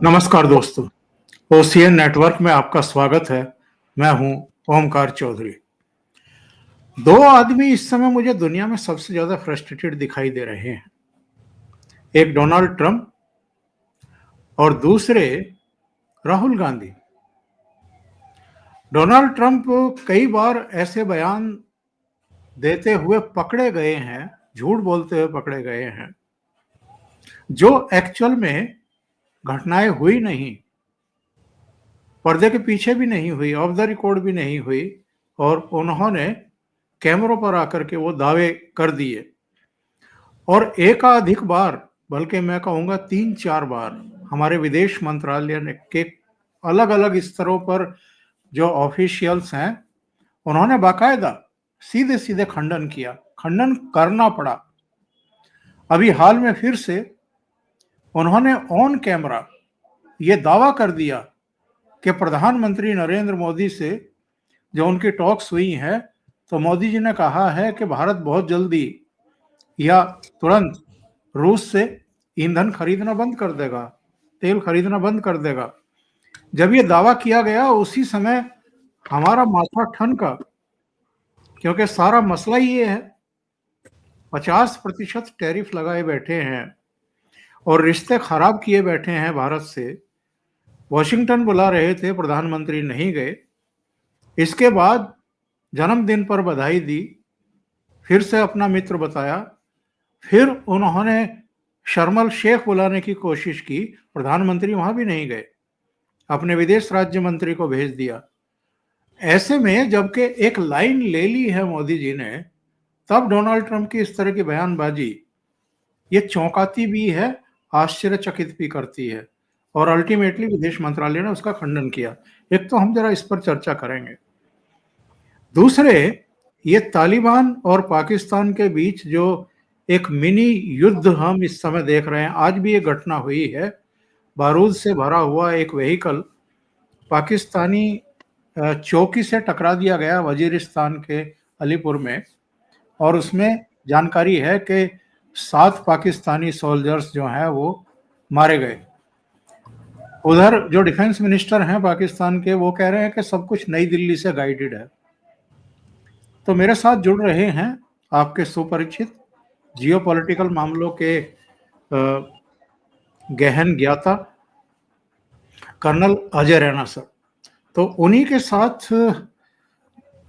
नमस्कार दोस्तों, OCN network में आपका स्वागत है। मैं हूं ओमकार चौधरी। दो आदमी इस समय मुझे दुनिया में सबसे ज्यादा फ्रस्ट्रेटेड दिखाई दे रहे हैं। एक डोनाल्ड ट्रंप और दूसरे राहुल गांधी। डोनाल्ड ट्रंप कई बार ऐसे बयान देते हुए पकड़े गए हैं, झूठ बोलते हुए पकड़े गए हैं, जो एक्चुअल में घटनाएं हुई नहीं, पर्दे के पीछे भी नहीं हुई, ऑफ द रिकॉर्ड भी नहीं हुई, और उन्होंने कैमरों पर आकर के वो दावे कर दिए। और एकाधिक बार, बल्कि मैं कहूंगा 3-4 बार, हमारे विदेश मंत्रालय ने के अलग अलग स्तरों पर जो ऑफिशियल्स हैं, उन्होंने बाकायदा सीधे सीधे खंडन किया, खंडन करना पड़ा। अभी हाल में फिर से उन्होंने ऑन कैमरा ये दावा कर दिया कि प्रधानमंत्री नरेंद्र मोदी से जो उनकी टॉक्स हुई हैं, तो मोदी जी ने कहा है कि भारत बहुत जल्दी या तुरंत रूस से ईंधन खरीदना बंद कर देगा, तेल खरीदना बंद कर देगा। जब ये दावा किया गया उसी समय हमारा माथा ठनका, क्योंकि सारा मसला ये है 50% टैरिफ लगाए बैठे हैं और रिश्ते खराब किए बैठे हैं भारत से। वॉशिंगटन बुला रहे थे, प्रधानमंत्री नहीं गए। इसके बाद जन्मदिन पर बधाई दी, फिर से अपना मित्र बताया, फिर उन्होंने शर्मल शेख बुलाने की कोशिश की, प्रधानमंत्री वहां भी नहीं गए, अपने विदेश राज्य मंत्री को भेज दिया। ऐसे में जबकि एक लाइन ले ली है मोदी जी ने, तब डोनाल्ड ट्रंप की इस तरह की बयानबाजी ये चौंकाती भी है, आश्चर्यचकित भी करती है, और अल्टीमेटली विदेश मंत्रालय ने उसका खंडन किया। एक तो हम जरा इस पर चर्चा करेंगे। दूसरे, ये तालिबान और पाकिस्तान के बीच जो एक मिनी युद्ध हम इस समय देख रहे हैं, आज भी ये घटना हुई है। बारूद से भरा हुआ एक व्हीकल पाकिस्तानी चौकी से टकरा दिया गया वजीरिस्तान के अलीपुर में, और उसमें जानकारी है कि 7 पाकिस्तानी सोल्जर्स जो हैं वो मारे गए। उधर जो डिफेंस मिनिस्टर हैं पाकिस्तान के, वो कह रहे हैं कि सब कुछ नई दिल्ली से गाइडेड है। तो मेरे साथ जुड़ रहे हैं आपके सुपरिचित जियोपॉलिटिकल मामलों के गहन ज्ञाता कर्नल अजय रैना सर। तो उन्हीं के साथ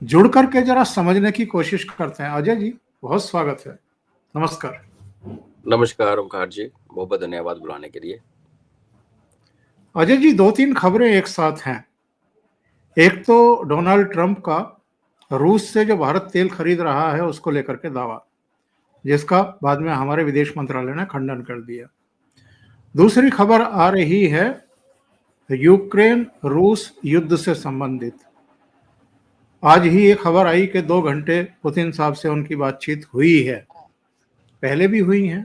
जुड़ करके जरा समझने की कोशिश करते हैं। अजय जी, बहुत स्वागत है। नमस्कार। नमस्कार ओमकार जी, बहुत बहुत धन्यवाद बुलाने के लिए। अजय जी, 2-3 खबरें एक साथ हैं। एक तो डोनाल्ड ट्रंप का रूस से जो भारत तेल खरीद रहा है उसको लेकर के दावा, जिसका बाद में हमारे विदेश मंत्रालय ने खंडन कर दिया। दूसरी खबर आ रही है यूक्रेन रूस युद्ध से संबंधित। आज ही ये खबर आई कि 2 घंटे पुतिन साहब से उनकी बातचीत हुई है, पहले भी हुई हैं,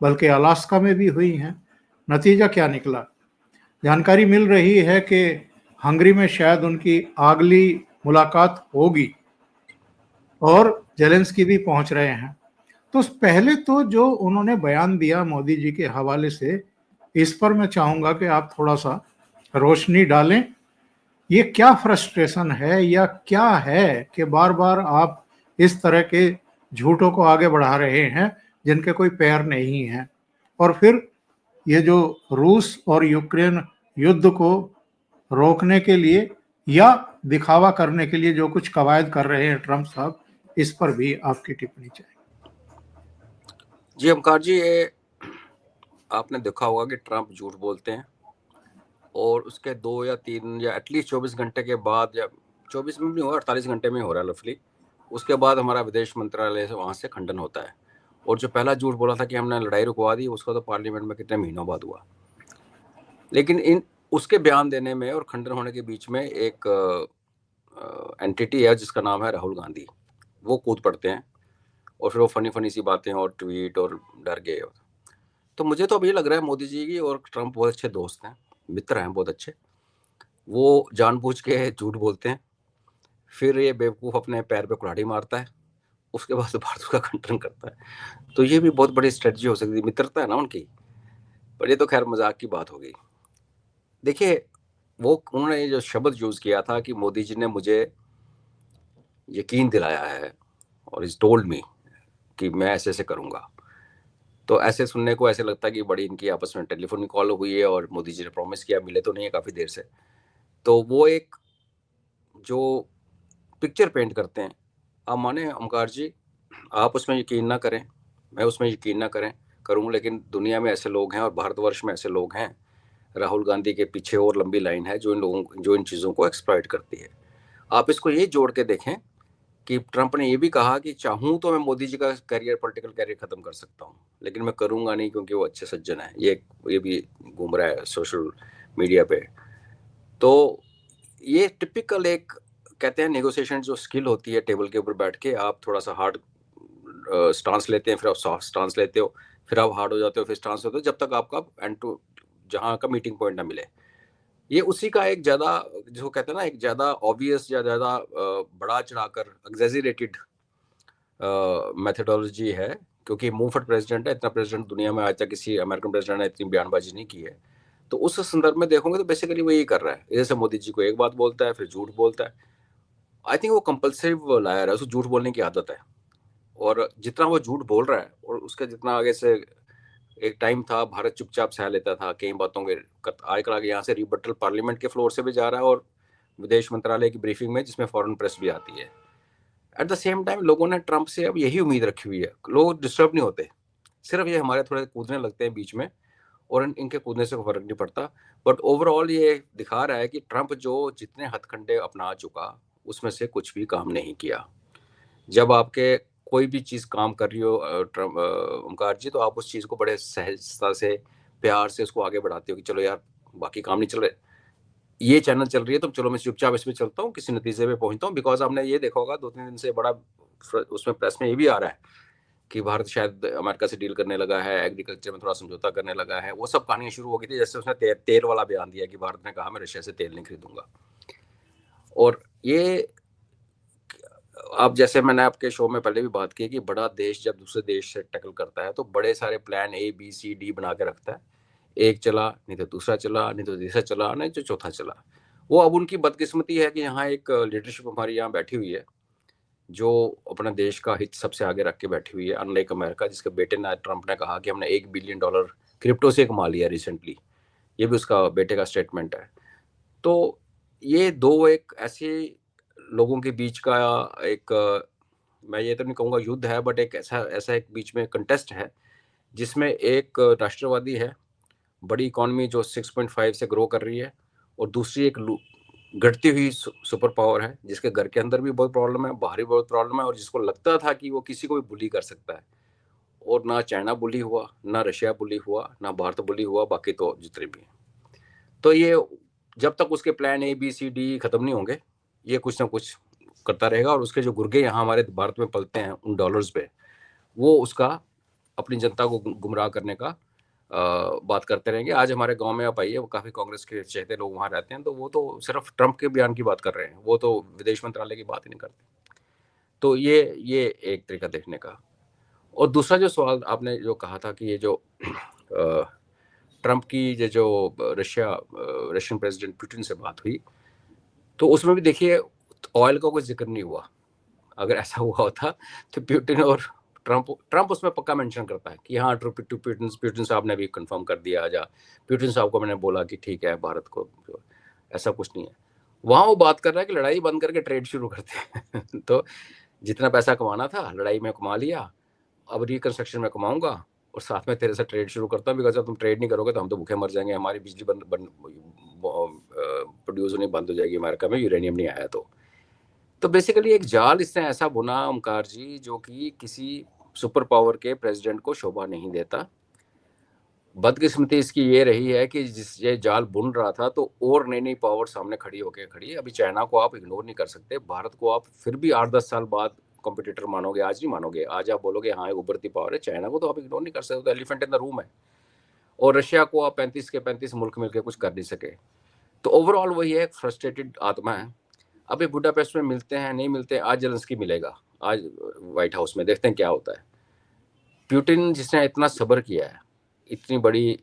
बल्कि अलास्का में भी हुई हैं। नतीजा क्या निकला? जानकारी मिल रही है कि हंगरी में शायद उनकी अगली मुलाकात होगी, और जेलेंस्की भी पहुंच रहे हैं। तो पहले तो जो उन्होंने बयान दिया मोदी जी के हवाले से, इस पर मैं चाहूंगा कि आप थोड़ा सा रोशनी डालें। ये क्या फ्रस्ट्रेशन है या क्या है कि बार बार आप इस तरह के झूठों को आगे बढ़ा रहे हैं जिनके कोई पैर नहीं हैं? और फिर ये जो रूस और यूक्रेन युद्ध को रोकने के लिए या दिखावा करने के लिए जो कुछ कवायद कर रहे हैं ट्रंप साहब, इस पर भी आपकी टिप्पणी चाहिए। जी ओमकार जी, ये आपने देखा होगा कि ट्रंप झूठ बोलते हैं और उसके 2 या 3 या एटलीस्ट 24 घंटे के बाद, या 24 में भी नहीं हुआ, 48 घंटे में हो रहा है लफली, उसके बाद हमारा विदेश मंत्रालय से वहाँ से खंडन होता है। और जो पहला झूठ बोला था कि हमने लड़ाई रुकवा दी, उसका तो पार्लियामेंट में कितने महीनों बाद हुआ। लेकिन इन उसके बयान देने में और खंडन होने के बीच में एक एंटिटी है जिसका नाम है राहुल गांधी। वो कूद पड़ते हैं और फिर वो फनी फनी सी बातें और ट्वीट और डर गए। तो मुझे तो अभी लग रहा है मोदी जी की और ट्रंप बहुत अच्छे दोस्त हैं, मित्र हैं बहुत अच्छे। वो जानबूझ के झूठ बोलते हैं, फिर ये बेवकूफ़ अपने पैर पे कुल्हाड़ी मारता है, उसके बाद भारत का खंडन करता है। तो ये भी बहुत बड़ी स्ट्रेटजी हो सकती है, मित्रता है ना उनकी। पर ये तो खैर मजाक की बात हो गई। देखिए, वो उन्होंने ये जो शब्द यूज़ किया था कि मोदी जी ने मुझे यकीन दिलाया है और इज़ टोल्ड मी कि मैं ऐसे-ऐसे करूँगा। तो ऐसे सुनने को ऐसे लगता है कि बड़ी इनकी आपस में टेलीफ़ोन कॉल हुई है और मोदी जी ने प्रॉमिस किया, मिले तो नहीं है काफ़ी देर से। तो वो एक जो पिक्चर पेंट करते हैं, आप माने ओमकार जी, आप उसमें यकीन ना करें, मैं उसमें यकीन ना करूँ, लेकिन दुनिया में ऐसे लोग हैं और भारतवर्ष में ऐसे लोग हैं, राहुल गांधी के पीछे और लंबी लाइन है जो इन चीज़ों को एक्सप्लॉइट करती है। आप इसको ये जोड़ के देखें कि ट्रंप ने ये भी कहा कि चाहूँ तो मैं मोदी जी का पॉलिटिकल कैरियर खत्म कर सकता हूँ, लेकिन मैं करूँगा नहीं क्योंकि वो अच्छे सज्जन हैं। ये भी घूम रहा है सोशल मीडिया पे। तो ये टिपिकल एक कहते हैं नेगोशिएशन जो स्किल होती है, टेबल के ऊपर बैठ के आप थोड़ा सा हार्ड स्टांस लेते हैं, फिर आप सॉफ्ट स्टांस लेते हो, फिर आप हार्ड हो जाते हो, फिर स्टांस होते हो, जब तक आपका एंड टू जहाँ का मीटिंग पॉइंट ना मिले। ये उसी का एक ज़्यादा, जिसको कहते हैं ना, एक ज़्यादा ऑब्वियस या ज़्यादा बढ़ा चढ़ाकर एग्जेजरेटेड मेथडोलॉजी है, क्योंकि मुंहफट प्रेसिडेंट है। इतना प्रेसिडेंट दुनिया में आज तक किसी अमेरिकन प्रेसिडेंट ने इतनी बयानबाजी नहीं की है। तो उस संदर्भ में देखोगे तो बेसिकली वो यही कर रहा है, जैसे मोदी जी को एक बात बोलता है फिर झूठ बोलता है। आई थिंक वो कंपल्सिव लायर है, उसको झूठ बोलने की आदत है। और जितना वो झूठ बोल रहा है और उसके जितना आगे से, एक टाइम था भारत चुपचाप सह लेता था कई बातों के, आजकल आगे यहाँ से रिबटल पार्लियामेंट के फ्लोर से भी जा रहा है और विदेश मंत्रालय की ब्रीफिंग में जिसमें फॉरेन प्रेस भी आती है। एट द सेम टाइम लोगों ने ट्रंप से अब यही उम्मीद रखी हुई है, लोग डिस्टर्ब नहीं होते, सिर्फ ये हमारे थोड़े कूदने लगते हैं बीच में और इनके कूदने से फर्क नहीं पड़ता। बट ओवरऑल ये दिखा रहा है कि ट्रंप जो जितने हथकंडे अपना चुका उसमें से कुछ भी काम नहीं किया। जब आपके कोई भी चीज़ काम कर रही हो ओमकार जी, तो आप उस चीज़ को बड़े सहजता से, प्यार से उसको आगे बढ़ाते हो कि चलो यार बाकी काम नहीं चल रहे, ये चैनल चल रही है तो चलो मैं चुपचाप इसमें चलता हूँ, किसी नतीजे पे पहुंचता हूँ। बिकॉज आपने ये देखा होगा 2-3 दिन से बड़ा उसमें प्रेस में ये भी आ रहा है कि भारत शायद अमेरिका से डील करने लगा है, एग्रीकल्चर में थोड़ा समझौता करने लगा है। वो सब कहानियां शुरू हो गई थी जैसे उसने तेल वाला बयान दिया कि भारत ने कहा मैं रशिया से तेल नहीं खरीदूंगा। और ये आप जैसे मैंने आपके शो में पहले भी बात की कि बड़ा देश जब दूसरे देश से टैकल करता है तो बड़े सारे plan A B C D बना के रखता है। एक चला नहीं तो दूसरा चला, नहीं तो तीसरा चला, नहीं तो चौथा चला। वो अब उनकी बदकिस्मती है कि यहाँ एक लीडरशिप हमारी यहाँ बैठी हुई है जो अपने देश का हित सबसे आगे रख के बैठी हुई है, अनलाइक अमेरिका जिसके बेटे ने, ट्रंप ने कहा कि हमने $1 बिलियन क्रिप्टो से कमा लिया रिसेंटली। ये भी उसका बेटे का स्टेटमेंट है। तो ये दो एक ऐसे लोगों के बीच का एक मैं ये तो नहीं कहूँगा युद्ध है, बट एक ऐसा ऐसा एक बीच में कंटेस्ट है जिसमें एक राष्ट्रवादी है, बड़ी इकोनॉमी जो 6.5 से ग्रो कर रही है, और दूसरी एक घटती हुई सुपर पावर है जिसके घर के अंदर भी बहुत प्रॉब्लम है, बाहर भी बहुत प्रॉब्लम है, और जिसको लगता था कि वो किसी को भी बुली कर सकता है। और ना चाइना बुली हुआ, ना रशिया बुली हुआ, ना भारत बुली हुआ, बाकी तो जितने भी हैं। तो ये जब तक उसके plan A B C D खत्म नहीं होंगे, ये कुछ ना कुछ करता रहेगा। और उसके जो गुर्गे यहाँ हमारे भारत में पलते हैं उन डॉलर्स पे, वो उसका अपनी जनता को गुमराह करने का बात करते रहेंगे। आज हमारे गांव में आप आइए, वो काफ़ी कांग्रेस के चहेते लोग वहाँ रहते हैं, तो वो तो सिर्फ ट्रंप के बयान की बात कर रहे हैं, वो तो विदेश मंत्रालय की बात ही नहीं करते। तो ये एक तरीका देखने का। और दूसरा जो सवाल आपने जो कहा था कि ये जो ट्रंप की ये जो रशियन प्रेसिडेंट पुतिन से बात हुई, तो उसमें भी देखिए ऑयल का कोई जिक्र नहीं हुआ। अगर ऐसा हुआ होता तो पुतिन और ट्रंप उसमें पक्का मेंशन करता है कि हाँ, पुतिन साहब ने भी कंफर्म कर दिया, आजा पुतिन साहब को मैंने बोला कि ठीक है भारत को, ऐसा कुछ नहीं है। वहाँ वो बात कर रहा है कि लड़ाई बंद करके ट्रेड शुरू करते हैं तो जितना पैसा कमाना था लड़ाई में कमा लिया, अब रिकंस्ट्रक्शन में कमाऊंगा और साथ में तेरे से ट्रेड शुरू करता हूँ, बिकॉज जब तुम ट्रेड नहीं करोगे तो हम तो भूखे मर जाएंगे, हमारी बिजली प्रोड्यूस होनी बंद हो जाएगी अमेरिका में, यूरेनियम नहीं आया तो बेसिकली एक जाल इसने ऐसा बुना ओमकार जी, जो कि किसी सुपर पावर के प्रेसिडेंट को शोभा नहीं देता। बदकिस्मती इसकी ये रही है कि जिस ये जाल बुन रहा था तो और नई नई पावर सामने खड़ी होके खड़ी है। अभी चाइना को आप इग्नोर नहीं कर सकते, भारत को आप फिर भी 8-10 साल बाद कॉम्पिटिटर मानोगे, आज नहीं मानोगे। आज आप बोलोगे हाँ एक उभरती पावर है, चाइना को तो आप इग्नोर नहीं कर सकते, तो एलिफेंट इन द रूम है। और रशिया को आप 35 के 35 मुल्क मिलकर कुछ कर नहीं सके। तो ओवरऑल वही है, फ्रस्ट्रेटेड आत्मा है। अभी बुडापेस्ट में मिलते हैं नहीं मिलते हैं, आज जेलेंस्की मिलेगा आज व्हाइट हाउस में, देखते हैं क्या होता है। पुतिन जिसने इतना सब्र किया है, इतनी बड़ी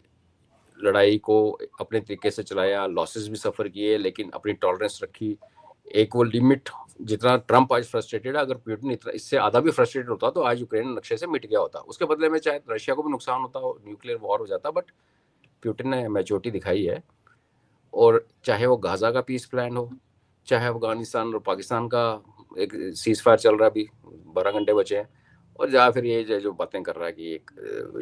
लड़ाई को अपने तरीके से चलाया, लॉसेस भी सफ़र किए, लेकिन अपनी टॉलरेंस रखी। एक वो लिमिट, जितना ट्रंप आज फ्रस्ट्रेटेड है, अगर पुतिन इतना इससे आधा भी फ्रस्ट्रेटेड होता तो आज यूक्रेन नक्शे से मिट गया होता। उसके बदले में चाहे रशिया को भी नुकसान होता, न्यूक्लियर वॉर हो जाता, बट पुतिन ने मैच्योरिटी दिखाई है। और चाहे वो गाजा का पीस प्लान हो, चाहे अफगानिस्तान और पाकिस्तान का एक सीज फायर चल रहा है, अभी 12 घंटे बचे हैं, और या फिर ये जो बातें कर रहा है कि एक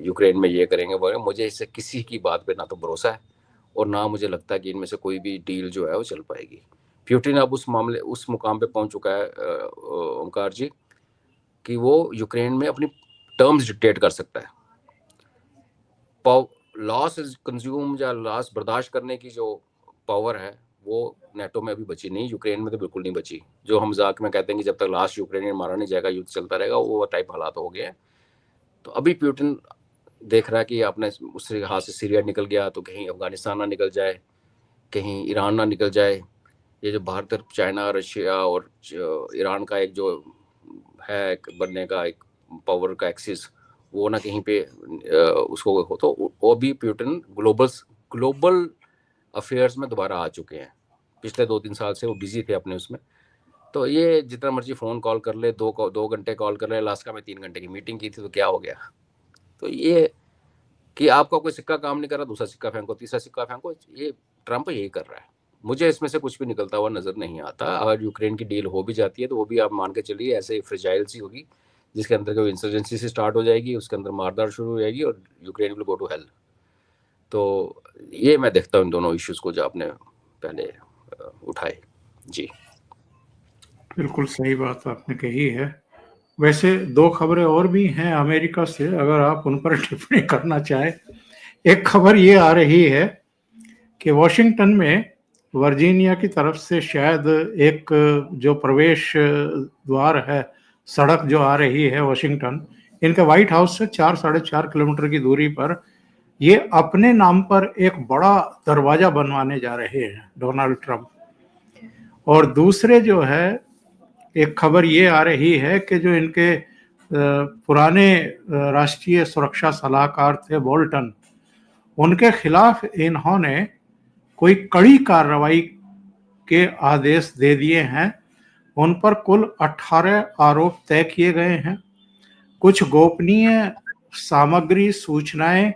यूक्रेन में ये करेंगे वो, मुझे इससे किसी की बात पे ना तो भरोसा है और ना मुझे लगता है कि इनमें से कोई भी डील जो है वो चल पाएगी। पुतिन अब उस मुकाम पे पहुंच चुका है ओमकार जी, कि वो यूक्रेन में अपनी टर्म्स डिक्टेट कर सकता है। लॉस कंज्यूम या लॉस बर्दाश्त करने की जो पावर है वो नेटो में अभी बची नहीं, यूक्रेन में तो बिल्कुल नहीं बची। जो हम मजाक में कहते हैं कि जब तक लास्ट यूक्रेनियन मारा नहीं जाएगा युद्ध चलता रहेगा, वो टाइप हालात हो गए हैं। तो अभी पुतिन देख रहा है कि आपने उससे हाथ से सीरिया निकल गया तो कहीं अफगानिस्तान ना निकल जाए, कहीं ईरान ना निकल जाए। ये जो भारत, चाइना, रशिया और ईरान का एक जो है बनने का एक पावर का एक्सिस, वो ना कहीं पे उसको हो, तो वो भी पुतिन ग्लोबल अफेयर्स में दोबारा आ चुके हैं। पिछले 2-3 साल से वो बिजी थे अपने उसमें। तो ये जितना मर्जी फ़ोन कॉल कर ले, 2 घंटे कॉल कर ले, लास्ट का मैं 3 घंटे की मीटिंग की थी तो क्या हो गया। तो ये कि आपका कोई सिक्का काम नहीं कर रहा, दूसरा सिक्का फेंको, तीसरा सिक्का फेंको, ये ट्रंप यही कर रहा है। मुझे इसमें से कुछ भी निकलता हुआ नज़र नहीं आता। अगर यूक्रेन की डील हो भी जाती है तो वो भी आप मान के चलिए ऐसे फ्रेजाइल सी होगी, जिसके अंदर कोई इंसर्जेंसी से स्टार्ट हो जाएगी, उसके अंदर मारदार शुरू हो जाएगी और Ukraine will go to hell. तो ये मैं देखता हूँ इन दोनों इश्यूज को जो आपने पहले उठाए। जी बिल्कुल सही बात आपने कही है। वैसे 2 खबरें और भी हैं अमेरिका से, अगर आप उन पर टिप्पणी करना चाहें। एक खबर ये आ रही है कि वॉशिंगटन में वर्जीनिया की तरफ से शायद एक जो प्रवेश द्वार है, सड़क जो आ रही है वॉशिंगटन, इनके व्हाइट हाउस से 4-4.5 किलोमीटर की दूरी पर ये अपने नाम पर एक बड़ा दरवाजा बनवाने जा रहे हैं डोनाल्ड ट्रंप। और दूसरे जो है, एक खबर ये आ रही है कि जो इनके पुराने राष्ट्रीय सुरक्षा सलाहकार थे बोल्टन, उनके खिलाफ इन्होंने कोई कड़ी कार्रवाई के आदेश दे दिए हैं। उन पर कुल 18 आरोप तय किए गए हैं। कुछ गोपनीय सामग्री, सूचनाएं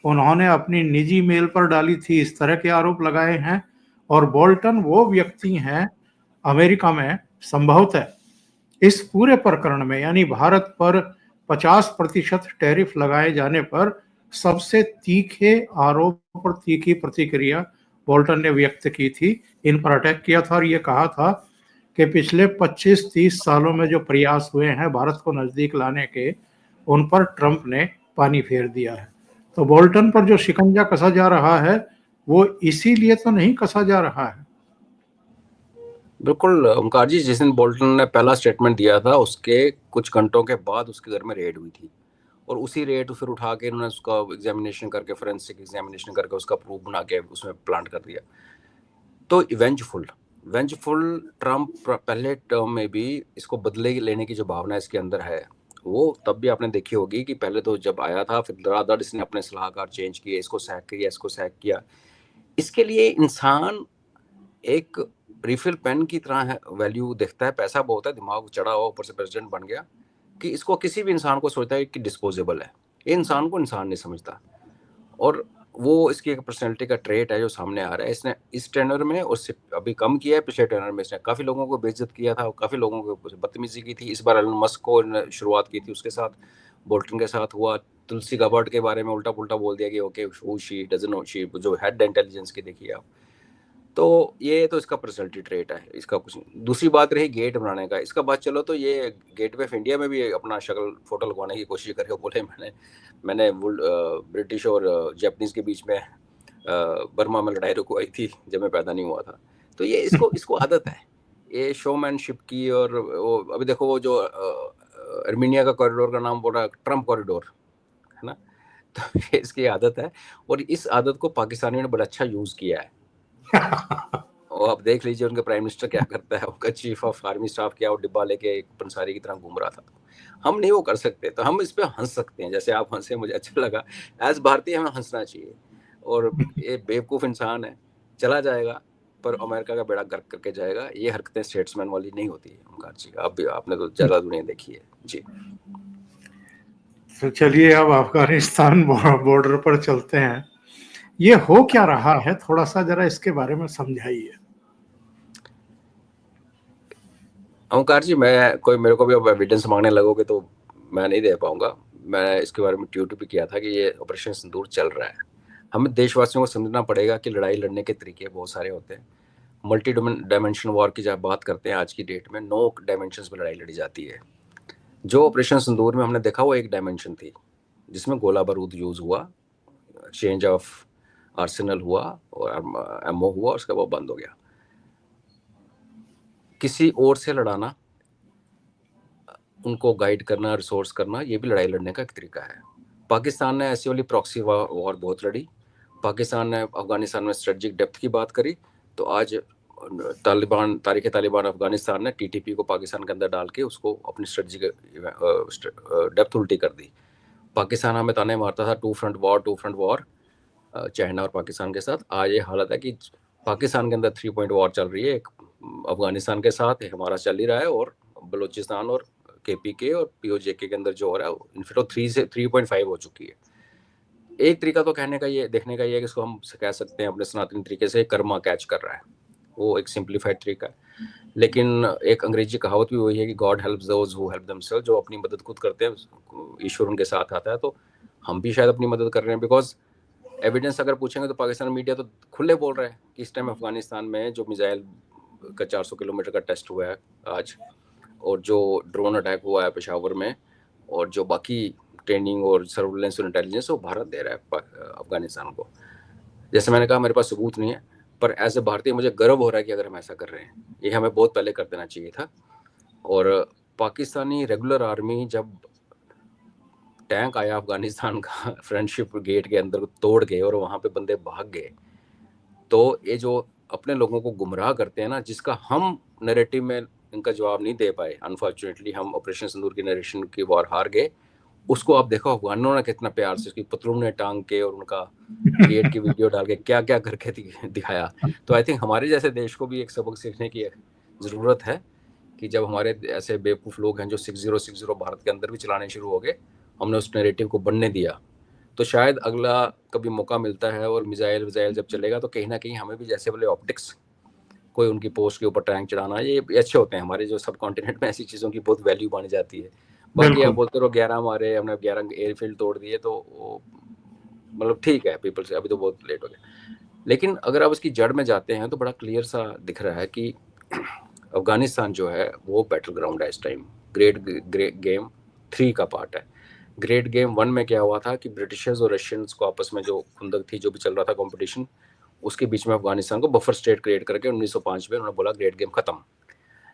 उन्होंने अपनी निजी मेल पर डाली थी, इस तरह के आरोप लगाए हैं। और बोल्टन वो व्यक्ति हैं अमेरिका में संभवतः इस पूरे प्रकरण में, यानी भारत पर 50% टैरिफ लगाए जाने पर सबसे तीखे आरोप और तीखी प्रतिक्रिया बोल्टन ने व्यक्त की थी। इन पर अटैक किया था और ये कहा था कि पिछले 25-30 सालों में जो प्रयास हुए हैं भारत को नजदीक लाने के, उन पर ट्रंप ने पानी फेर दिया है। तो बोल्टन पर जो शिकंजा कसा जा रहा है वो इसीलिए तो नहीं कसा जा रहा है। बिल्कुल ओमकार जी, जिस दिन बोल्टन ने पहला स्टेटमेंट दिया था उसके कुछ घंटों के बाद उसके घर में रेड हुई थी, और उसी रेड फिर उठा के इन्होंने उसका एग्जामिनेशन करके, फोरेंसिक एग्जामिनेशन करके उसका प्रूफ बना के उसमें प्लांट कर दिया। तो वेंजफुल ट्रंप पहले टर्म में भी इसको बदले लेने की जो भावना इसके अंदर है, वो तब भी आपने देखी होगी कि पहले तो जब आया था फिर दरादर इसने अपने सलाहकार चेंज किए, इसको सैक किया, इसको सैक किया। इसके लिए इंसान एक रिफिल पेन की तरह वैल्यू देखता है, पैसा बहुत है, दिमाग चढ़ा हुआ, ऊपर से प्रेसिडेंट बन गया, कि इसको किसी भी इंसान को सोचता है कि डिस्पोजेबल है। ये इंसान को इंसान नहीं समझता, और वो इसकी एक पर्सनैलिटी का ट्रेट है जो सामने आ रहा है। इसने इस टेनर में उससे अभी कम किया है, पिछले टेनर में इसने काफ़ी लोगों को बेइज्जत किया था, काफ़ी लोगों को बदतमीजी की थी। इस बार एलन मस्क को शुरुआत की थी, उसके साथ बोल्टन के साथ हुआ। तुलसी गबार्ड के बारे में उल्टा पुल्टा बोल दिया कि okay who she doesn't know, she जो हेड इंटेलिजेंस की देखिए आप। तो ये तो इसका पर्सनैलिटी ट्रेट है, इसका कुछ नहीं। दूसरी बात रही गेट बनाने का, इसका बात चलो तो ये गेटवे ऑफ इंडिया में भी अपना शक्ल फोटो लगवाने की कोशिश करे, बोले मैंने ब्रिटिश और जापानीज के बीच में बर्मा में लड़ाई रुकवाई थी जब मैं पैदा नहीं हुआ था। तो ये इसको आदत है ये शोमैनशिप की। और वो अभी देखो वो जो अर्मीनिया का कॉरिडोर का नाम बोल रहा है ट्रम्प कॉरिडोर, है ना। तो ये इसकी आदत है, और इस आदत को पाकिस्तानियों ने बड़ा अच्छा यूज किया है। और आप देख लीजिए उनका प्राइम मिनिस्टर क्या करता है, उनका चीफ ऑफ आर्मी स्टाफ क्या, वो डिब्बा लेके एक पंसारी की तरह घूम रहा था। हम नहीं वो कर सकते, तो हम इस पे हंस सकते हैं, जैसे आप हंसे, मुझे अच्छा लगा। एज भारतीय हमें हंसना चाहिए, और ये बेवकूफ़ इंसान है, चला जाएगा पर अमेरिका का बेड़ा गर्क करके जाएगा। ये हरकतें स्टेट्समैन वाली नहीं होती है ओमकार जी। आपने तो ज़्यादा दुनिया देखी है जी। तो चलिए अब अफगानिस्तान बॉर्डर पर चलते हैं। ये हो क्या रहा है, थोड़ा सा जरा इसके बारे में समझाइए। ओमकार जी, मैं कोई मेरे को भी अब एविडेंस मांगने लगोगे तो मैं नहीं दे पाऊंगा। मैंने इसके बारे में ट्वीट भी किया था कि ये ऑपरेशन सिंदूर चल रहा है। हमें देशवासियों को समझना पड़ेगा कि लड़ाई लड़ने के तरीके बहुत सारे होते हैं। मल्टी डायमेंशन वॉर की जब बात करते हैं आज की डेट में 9 डायमेंशंस में लड़ाई लड़ी जाती है। जो ऑपरेशन सिंदूर में हमने देखा वो एक डायमेंशन थी जिसमें गोला बारूद यूज हुआ, चेंज ऑफ आर्सेनल हुआ और एमओ हुआ, उसके बाद बंद हो गया। किसी और से लड़ाना, उनको गाइड करना, रिसोर्स करना, ये भी लड़ाई लड़ने का एक तरीका है। पाकिस्तान ने ऐसी वाली प्रॉक्सी वॉर बहुत लड़ी। पाकिस्तान ने अफगानिस्तान में स्ट्रेटजिक डेप्थ की बात करी तो आज तारीख तालिबान अफगानिस्तान ने टीटीपी को पाकिस्तान के अंदर डाल के उसको अपनी स्ट्रेटजिक डेप्थ उल्टी कर दी। पाकिस्तान हमें ताने मारता था टू फ्रंट वॉर चाइना और पाकिस्तान के साथ। आज ये हालत है कि पाकिस्तान के अंदर 3 पॉइंट वॉर चल रही है, एक अफगानिस्तान के साथ हमारा चल ही रहा है, और बलूचिस्तान और केपीके और पीओजेके के अंदर जो हो रहा है इनफैक्ट 3 से 3.5 हो चुकी है। एक तरीका तो कहने का ये, देखने का ये है कि इसको हम कह सकते हैं अपने सनातनी तरीके से कर्मा कैच कर रहा है, वो एक सिंप्लीफाइड तरीका है। लेकिन एक अंग्रेजी कहावत भी वही है कि God helps those who help themselves. जो अपनी मदद खुद करते हैं ईश्वर उनके साथ आता है। तो हम भी शायद अपनी मदद कर रहे हैं, बिकॉज एविडेंस अगर पूछेंगे तो पाकिस्तान मीडिया तो खुले बोल रहे हैं कि इस टाइम अफगानिस्तान में जो मिसाइल का 400 किलोमीटर का टेस्ट हुआ है आज, और जो ड्रोन अटैक हुआ है पेशावर में, और जो बाकी ट्रेनिंग और सर्विलेंस और इंटेलिजेंस वो भारत दे रहा है अफगानिस्तान को। जैसे मैंने कहा मेरे पास सबूत नहीं है, पर एज ए भारतीय मुझे गर्व हो रहा है कि अगर हम ऐसा कर रहे हैं, ये हमें बहुत पहले कर देना चाहिए था। और पाकिस्तानी रेगुलर आर्मी जब टैंक आया अफगानिस्तान का फ्रेंडशिप गेट के अंदर तोड़ के और वहाँ पे बंदे भाग गए, तो ये जो अपने लोगों को गुमराह करते हैं ना, जिसका हम नैरेटिव में इनका जवाब नहीं दे पाए, अनफॉर्चुनेटली हम ऑपरेशन सिंदूर की नरेशन की वॉर हार गए। उसको आप देखो अफगानों ने कितना प्यार से उसकी पतलून ने टांग के और उनका गेट की वीडियो डाल के क्या क्या करके दिखाया। तो आई थिंक हमारे जैसे देश को भी एक सबक सीखने की ज़रूरत है कि जब हमारे ऐसे बेवकूफ़ लोग हैं जो 6060 भारत के अंदर भी चलाने शुरू हो गए, हमने उस नैरेटिव को बनने दिया, तो शायद अगला कभी मौका मिलता है और मिसाइल जब चलेगा तो कहीं ना कहीं हमें भी जैसे वाले ऑप्टिक्स, कोई उनकी पोस्ट के ऊपर टैंक चढ़ाना, ये अच्छे होते हैं। हमारे जो सब कॉन्टिनेंट में ऐसी चीज़ों की बहुत वैल्यू बन जाती है। बाकी आप बोलते रहो 11 मारे हमने, 11 एयरफील्ड तोड़ दिए, तो वो मतलब ठीक है पीपल से, अभी तो बहुत लेट हो गया। लेकिन अगर आप उसकी जड़ में जाते हैं तो बड़ा क्लियर सा दिख रहा है कि अफगानिस्तान जो है वो बैटल ग्राउंड है इस टाइम। ग्रेट गेम 3 का पार्ट है। ग्रेट गेम 1 में क्या हुआ था कि ब्रिटिशर्स और रशियंस को आपस में जो खुंदक थी, जो भी चल रहा था कंपटीशन, उसके बीच में अफगानिस्तान को बफर स्टेट क्रिएट करके 1905 में उन्होंने बोला ग्रेट गेम खत्म।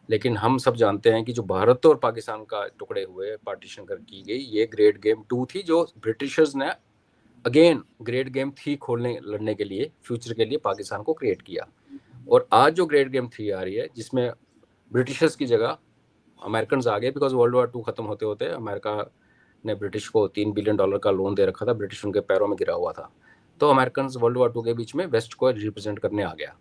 लेकिन हम सब जानते हैं कि जो भारत और पाकिस्तान का टुकड़े हुए, पार्टीशन कर की गई, ये ग्रेट गेम 2 थी, जो ब्रिटिशर्स ने अगेन ग्रेट गेम 3 खोलने लड़ने के लिए, फ्यूचर के लिए पाकिस्तान को क्रिएट किया। और आज जो ग्रेट गेम 3 आ रही है, जिसमें ब्रिटिशर्स की जगह अमेरिकन आ गए, बिकॉज वर्ल्ड वॉर 2 खत्म होते होते अमेरिका ने ब्रिटिश को $3 बिलियन का लोन दे रखा था, ब्रिटिश उनके पैरों में गिरा हुआ था। तो अमेरिकन वर्ल्ड वॉर 2 के बीच में वेस्ट को रिप्रेजेंट करने आ गया।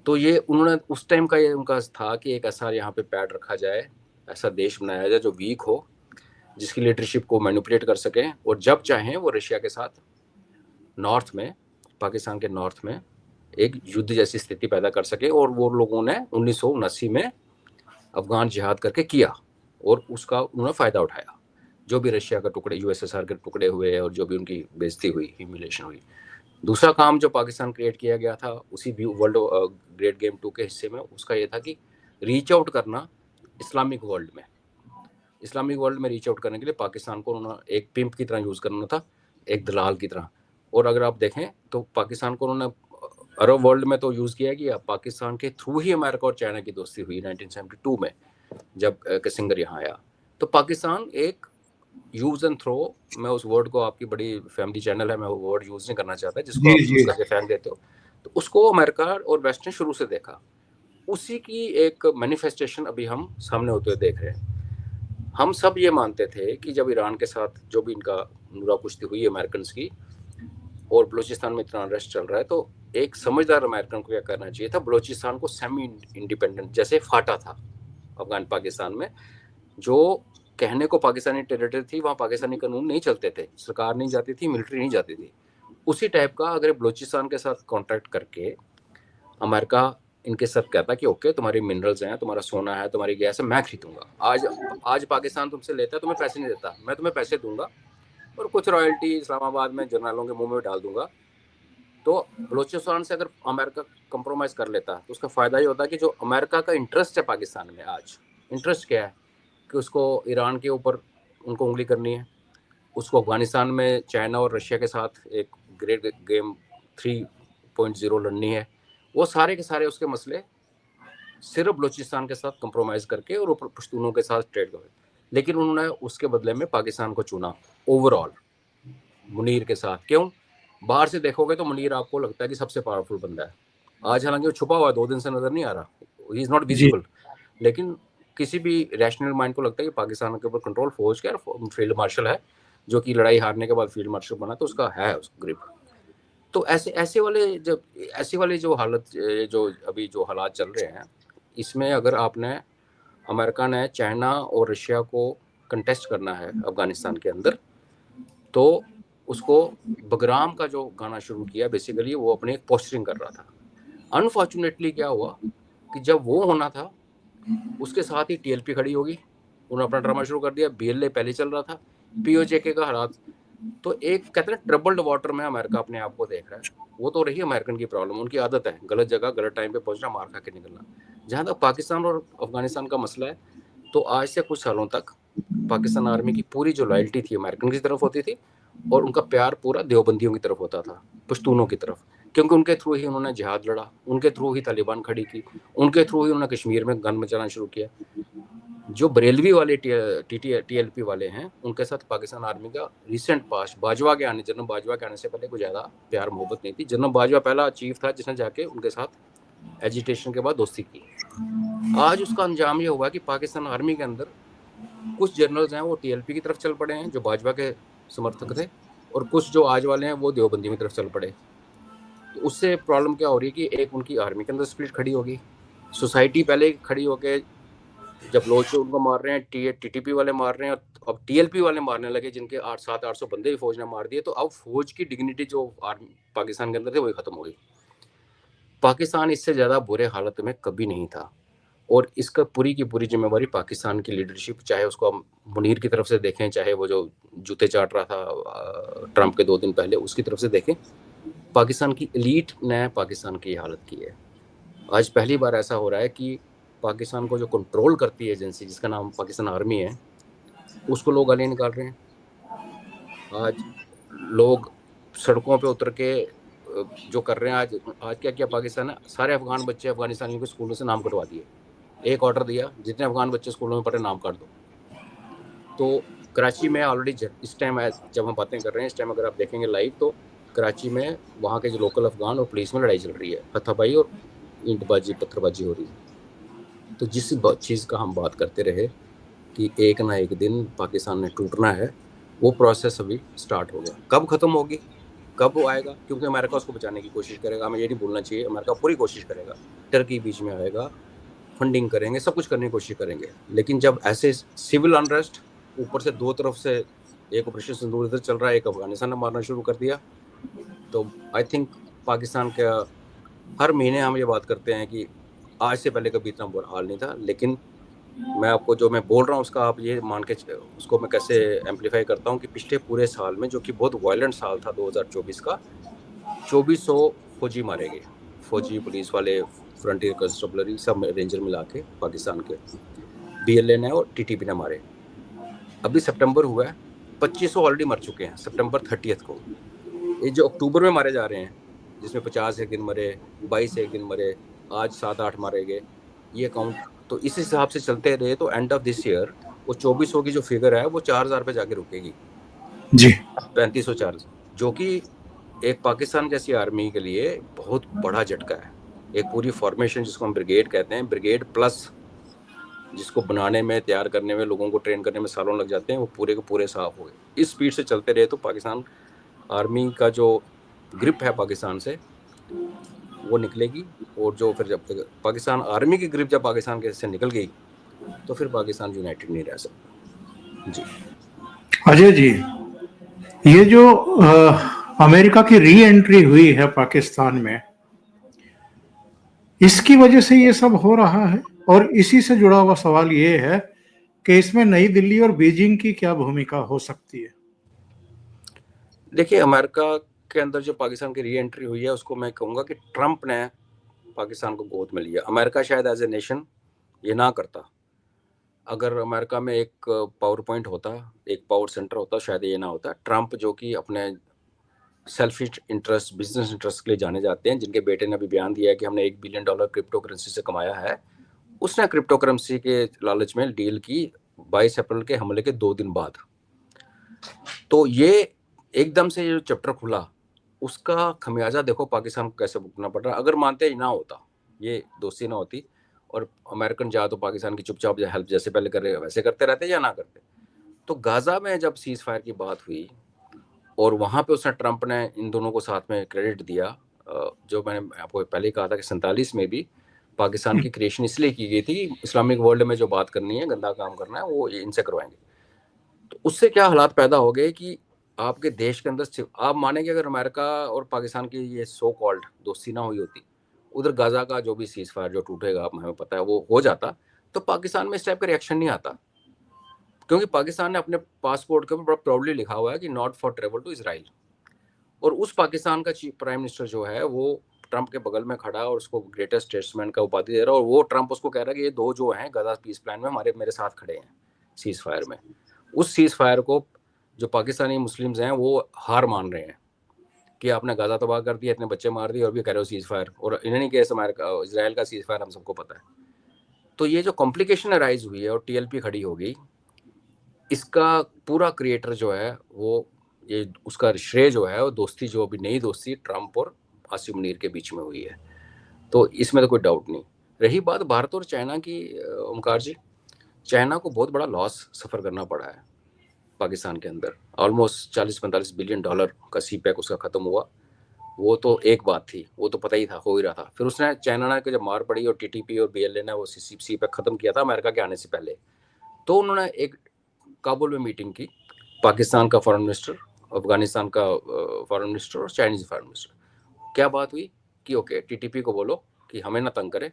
तो ये उन्होंने उस टाइम का ये उनका था कि एक ऐसा यहाँ पे पैड रखा जाए, ऐसा देश बनाया जाए जो वीक हो, जिसकी लीडरशिप को मैनिपुलेट कर सके, और जब चाहें वो रशिया के साथ नॉर्थ में, पाकिस्तान के नॉर्थ में एक युद्ध जैसी स्थिति पैदा कर सके। और वो लोगों ने 1979 में अफगान जिहाद करके किया और उसका उन्होंने फ़ायदा उठाया। जो भी रशिया का टुकड़े, यूएसएसआर के टुकड़े हुए और जो भी उनकी बेइज्जती हुई, ह्यूमिलेशन हुई। दूसरा काम जो पाकिस्तान क्रिएट किया गया था उसी भी वर्ल्ड ग्रेट गेम 2 के हिस्से में, उसका ये था कि रीच आउट करना इस्लामिक वर्ल्ड में। इस्लामिक वर्ल्ड में रीच आउट करने के लिए पाकिस्तान को उन्होंने एक पिंप की तरह यूज़ करना था, एक दलाल की तरह। और अगर आप देखें तो पाकिस्तान को उन्होंने अरब वर्ल्ड में तो यूज़ किया कि पाकिस्तान के थ्रू ही अमेरिका और चाइना की दोस्ती हुई 1972 में, जब किसिंगर यहाँ आया। तो पाकिस्तान एक यूज एंड थ्रो, मैं उस वर्ड को, आपकी बड़ी फैमिली चैनल है, मैं वो वर्ड यूज़ नहीं करना चाहता, जिसको आप यूज़ करके फेंक देते हो, तो उसको अमेरिका और वेस्ट ने शुरू से देखा। उसी की एक मैनिफेस्टेशन अभी हम सामने होते हुए देख रहे हैं। हम सब ये मानते थे कि जब ईरान के साथ जो भी इनका नुरा कुश्ती हुई अमेरिकन की, और बलूचिस्तान में इतना अनरेस्ट चल रहा है, तो एक समझदार अमेरिकन को क्या करना चाहिए था, बलूचिस्तान को सेमी इंडिपेंडेंट जैसे फाटा था अफगान पाकिस्तान में, जो कहने को पाकिस्तानी टेरिटरी थी, वहाँ पाकिस्तानी कानून नहीं चलते थे, सरकार नहीं जाती थी, मिलिट्री नहीं जाती थी, उसी टाइप का अगर बलूचिस्तान के साथ कॉन्ट्रैक्ट करके अमेरिका इनके साथ कहता कि ओके तुम्हारी मिनरल्स हैं, तुम्हारा सोना है, तुम्हारी गैस है, मैं खरीदूंगा। आज पाकिस्तान तुमसे लेता है, तुम्हें पैसे नहीं देता, मैं तुम्हें पैसे दूंगा और कुछ रॉयल्टी इस्लामाबाद में जनरलों के मुंह में डाल दूंगा। तो बलूचिस्तान से अगर अमेरिका कंप्रोमाइज़ कर लेता तो उसका फ़ायदा ये होता कि जो अमेरिका का इंटरेस्ट है पाकिस्तान में, आज इंटरेस्ट क्या है कि उसको ईरान के ऊपर उनको उंगली करनी है, उसको अफगानिस्तान में चाइना और रशिया के साथ एक ग्रेट गेम 3.0 लड़नी है, वो सारे के सारे उसके मसले सिर्फ बलूचिस्तान के साथ कंप्रोमाइज़ करके और ऊपर पश्तूनों के साथ ट्रेड कर, लेकिन उन्होंने उसके बदले में पाकिस्तान को चुना ओवरऑल मुनीर के साथ। क्यों? बाहर से देखोगे तो मुनीर आपको लगता है कि सबसे पावरफुल बंदा है, आज हालांकि वो छुपा हुआ है, 2 दिन से नजर नहीं आ रहा, ही इज नॉट विजिबल, लेकिन किसी भी रैशनल माइंड को लगता है कि पाकिस्तान के ऊपर कंट्रोल फौज का फील्ड मार्शल है, जो कि लड़ाई हारने के बाद फील्ड मार्शल बना, तो उसका है उसका ग्रिप। तो ऐसे वाले जो हालत, जो अभी जो हालात चल रहे हैं, इसमें अगर आपने अमेरिका ने चाइना और रशिया को कंटेस्ट करना है अफगानिस्तान के अंदर, तो उसको बगराम का जो गाना शुरू किया, बेसिकली वो अपने पोस्टरिंग कर रहा था। अनफॉर्चुनेटली क्या हुआ कि जब वो होना था उसके साथ ही टीएलपी खड़ी होगी, उन्होंने अपना ड्रामा शुरू कर दिया, बीएलए पहले चल रहा था, पीओजेके का हालात, तो एक कहते हैं ट्रबल्ड वाटर में अमेरिका अपने आप को देख रहा है। वो तो रही अमेरिकन की प्रॉब्लम, उनकी आदत है गलत जगह गलत टाइम पे पहुंचना, मार खा के निकलना। जहाँ तक पाकिस्तान और अफगानिस्तान का मसला है, तो आज से कुछ सालों तक पाकिस्तान आर्मी की पूरी जो लॉयल्टी थी अमेरिकन की तरफ होती थी, और उनका प्यार पूरा देवबंदियों की तरफ होता था, पश्तूनों की तरफ, क्योंकि उनके थ्रू ही उन्होंने जिहाद लड़ा, उनके थ्रू ही तालिबान खड़ी की, उनके थ्रू ही उन्होंने कश्मीर में गन मचाना शुरू किया। जो बरेलवी वाले टीएलपी वाले हैं, उनके साथ पाकिस्तान आर्मी का रिसेंट पास्ट बाजवा के आने, जनरल बाजवा के आने से पहले कुछ ज़्यादा प्यार मोहब्बत नहीं थी। जनरल बाजवा पहला चीफ था जिसने जाके उनके साथ एजिटेशन के बाद दोस्ती की। आज उसका अंजाम ये हुआ कि पाकिस्तान आर्मी के अंदर कुछ जनरल्स हैं वो टीएलपी की तरफ चल पड़े हैं, जो बाजवा के समर्थक थे, और कुछ जो आज वाले हैं वो देवबंदी की तरफ चल पड़े। तो उससे प्रॉब्लम क्या हो रही है कि एक उनकी आर्मी के अंदर स्प्लिट खड़ी होगी, सोसाइटी पहले खड़ी होके जब लोच उनको मार रहे हैं, टीटीपी वाले मार रहे हैं, अब टीएलपी वाले मारने लगे, जिनके 800-800 बंदे भी फौज ने मार दिए, तो अब फौज की डिग्निटी जो आर्मी पाकिस्तान के अंदर थे वही खत्म हो गई। पाकिस्तान इससे ज़्यादा बुरे हालत में कभी नहीं था, और इसका पूरी की पूरी जिम्मेवारी पाकिस्तान की लीडरशिप, चाहे उसको हम मुनीर की तरफ से देखें, चाहे वो जो जूते चाट रहा था ट्रंप के 2 दिन पहले उसकी तरफ से देखें, पाकिस्तान की एलीट ने पाकिस्तान की हालत की है। आज पहली बार ऐसा हो रहा है कि पाकिस्तान को जो कंट्रोल करती है एजेंसी, जिसका नाम पाकिस्तान आर्मी है, उसको लोग गाली निकाल रहे हैं। आज लोग सड़कों पे उतर के जो कर रहे हैं, आज क्या किया पाकिस्तान ने, सारे अफगान बच्चे अफगानिस्तान के स्कूलों से नाम कटवा दिए, एक ऑर्डर दिया जितने अफगान बच्चे स्कूलों में पढ़े नाम काट दो। तो कराची में ऑलरेडी इस टाइम जब हम बातें कर रहे हैं, इस टाइम अगर आप देखेंगे लाइव, तो कराची में वहाँ के जो लोकल अफगान और पुलिस में लड़ाई चल रही है, हथापाई और ईंटबाजी पत्थरबाजी हो रही है। तो जिस चीज़ का हम बात करते रहे कि एक ना एक दिन पाकिस्तान ने टूटना है, वो प्रोसेस अभी स्टार्ट हो गया। कब ख़त्म होगी, कब वो आएगा, क्योंकि अमेरिका उसको बचाने की कोशिश करेगा, हमें ये नहीं भूलना चाहिए, अमेरिका पूरी कोशिश करेगा, टर्की बीच में आएगा, फंडिंग करेंगे, सब कुछ करने की कोशिश करेंगे, लेकिन जब ऐसे सिविल अनरेस्ट ऊपर से 2 तरफ से, एक ऑपरेशन सिंदूर इधर चल रहा है, एक अफगानिस्तान ने मारना शुरू कर दिया, तो आई थिंक पाकिस्तान का हर महीने हम ये बात करते हैं कि आज से पहले कभी इतना बुरा हाल नहीं था, लेकिन मैं आपको जो मैं बोल रहा हूँ उसका आप ये मान के उसको मैं कैसे एम्पलीफाई करता हूँ कि पिछले पूरे साल में, जो कि बहुत वायलेंट साल था 2024 का, 2400 फौजी मारे गए, फौजी, पुलिस वाले, फ्रंटियर कंस्टेबलरी, सब रेंजर मिला के पाकिस्तान के, बीएलए ने और टीटीपी ने मारे। अभी सितंबर हुआ है, 2500 ऑलरेडी मर चुके हैं सितंबर 30 को। ये जो अक्टूबर में मारे जा रहे हैं, जिसमें 50 एक दिन मरे, 22 एक दिन मरे, आज 7-8 मारे गए, ये काउंट तो इस हिसाब से चलते रहे तो एंड ऑफ दिस ईयर वो 2400 की जो फिगर है वो 4000 पे जाके रुकेगी जी, 3500 चार्ज, जो कि एक पाकिस्तान जैसी आर्मी के लिए बहुत बड़ा झटका है। एक पूरी फॉर्मेशन जिसको हम ब्रिगेड कहते हैं, ब्रिगेड प्लस, जिसको बनाने में, तैयार करने में, लोगों को ट्रेन करने में सालों लग जाते हैं, वो पूरे के पूरे साफ हो गए। इस स्पीड से चलते रहे तो पाकिस्तान आर्मी का जो ग्रिप है पाकिस्तान से वो निकलेगी, और जो फिर जब तक पाकिस्तान आर्मी की ग्रिप जब पाकिस्तान के से निकल गई तो फिर पाकिस्तान यूनाइटेड नहीं रह सकता। जी अजय जी, ये जो अमेरिका की री एंट्री हुई है पाकिस्तान में, इसकी वजह से ये सब हो रहा है, और इसी से जुड़ा हुआ सवाल ये है कि इसमें नई दिल्ली और बीजिंग की क्या भूमिका हो सकती है? देखिए, अमेरिका के अंदर जो पाकिस्तान की री एंट्री हुई है उसको मैं कहूँगा कि ट्रंप ने पाकिस्तान को गोद में लिया। अमेरिका शायद एज ए नेशन ये ना करता। अगर अमेरिका में एक पावर पॉइंट होता, एक पावर सेंटर होता, शायद ये ना होता। ट्रंप जो कि अपने सेल्फिश इंटरेस्ट, बिजनेस इंटरेस्ट के लिए जाने जाते हैं, जिनके बेटे ने अभी बयान दिया है कि हमने $1 बिलियन क्रिप्टो करेंसी से कमाया है, उसने क्रिप्टो करेंसी के लालच में डील की 22 अप्रैल के हमले के 2 दिन बाद। तो ये एकदम से जो चैप्टर खुला, उसका खमियाजा देखो पाकिस्तान को कैसे भुगतना पड़ रहा है। अगर मानते ही ना होता, ये दोस्ती ना होती और अमेरिकन जा तो पाकिस्तान की चुपचाप हेल्प जैसे पहले कर रहे वैसे करते रहते या ना करते। तो गाजा में जब सीज फायर की बात हुई और वहां पे उसने ट्रंप ने इन दोनों को साथ में क्रेडिट दिया, जो मैंने आपको पहले ही कहा था कि 47 में भी पाकिस्तान की क्रिएशन इसलिए की गई थी कि इस्लामिक वर्ल्ड में जो बात करनी है, गंदा काम करना है, वो इनसे करवाएंगे। तो उससे क्या हालात पैदा हो गए कि आपके देश के अंदर आप मानेंगे अगर अमेरिका और पाकिस्तान की ये सो कॉल्ड दोस्ती ना हुई होती, उधर गाजा का जो भी सीज फायर जो टूटेगा, आप हमें पता है वो हो जाता, तो पाकिस्तान में इस टाइप का रिएक्शन नहीं आता, क्योंकि पाकिस्तान ने अपने पासपोर्ट के ऊपर बड़ा प्राउडली लिखा हुआ है कि not for travel to Israel. और उस पाकिस्तान का चीफ प्राइम मिनिस्टर जो है वो ट्रंप के बगल में खड़ा है और उसको ग्रेटेस्ट स्टेट्समैन का उपाधि दे रहा है, और वो ट्रंप उसको कह रहा है कि ये दो जो हैं गाजा पीस प्लान में हमारे मेरे साथ खड़े हैं सीज फायर में। उस सीज फायर को जो पाकिस्तानी मुस्लिम्स हैं वो हार मान रहे हैं कि आपने गाजा तबाह कर दिया, इतने बच्चे मार दिए, और भी कह रहे हो सीज फायर, और इन्हें नहीं केस अमेरिका इसराइल का सीज फायर हम सबको पता है। तो ये जो कॉम्प्लिकेशन अराइज हुई है और टीएलपी खड़ी हो गई, इसका पूरा क्रिएटर जो है वो ये उसका श्रेय जो है वो दोस्ती, जो अभी नई दोस्ती ट्रंप और आसिम मुनीर के बीच में हुई है, तो इसमें तो कोई डाउट नहीं। रही बात भारत और चाइना की, ओमकार जी, चाइना को बहुत बड़ा लॉस सफ़र करना पड़ा है पाकिस्तान के अंदर। ऑलमोस्ट 40-45 बिलियन डॉलर का सी पैक उसका ख़त्म हुआ। वो तो एक बात थी, वो तो पता ही था, हो ही रहा था। फिर उसने चाइना ने जब मार पड़ी और टीटीपी और बीएलए ने वो सी पैक ख़त्म किया था अमेरिका के आने से पहले, तो उन्होंने एक काबुल में मीटिंग की, पाकिस्तान का फॉरेन मिनिस्टर, अफगानिस्तान का फॉरेन मिनिस्टर और चाइनीज़ फॉरेन मिनिस्टर। क्या बात हुई कि ओके टीटीपी को बोलो कि हमें ना तंग करे,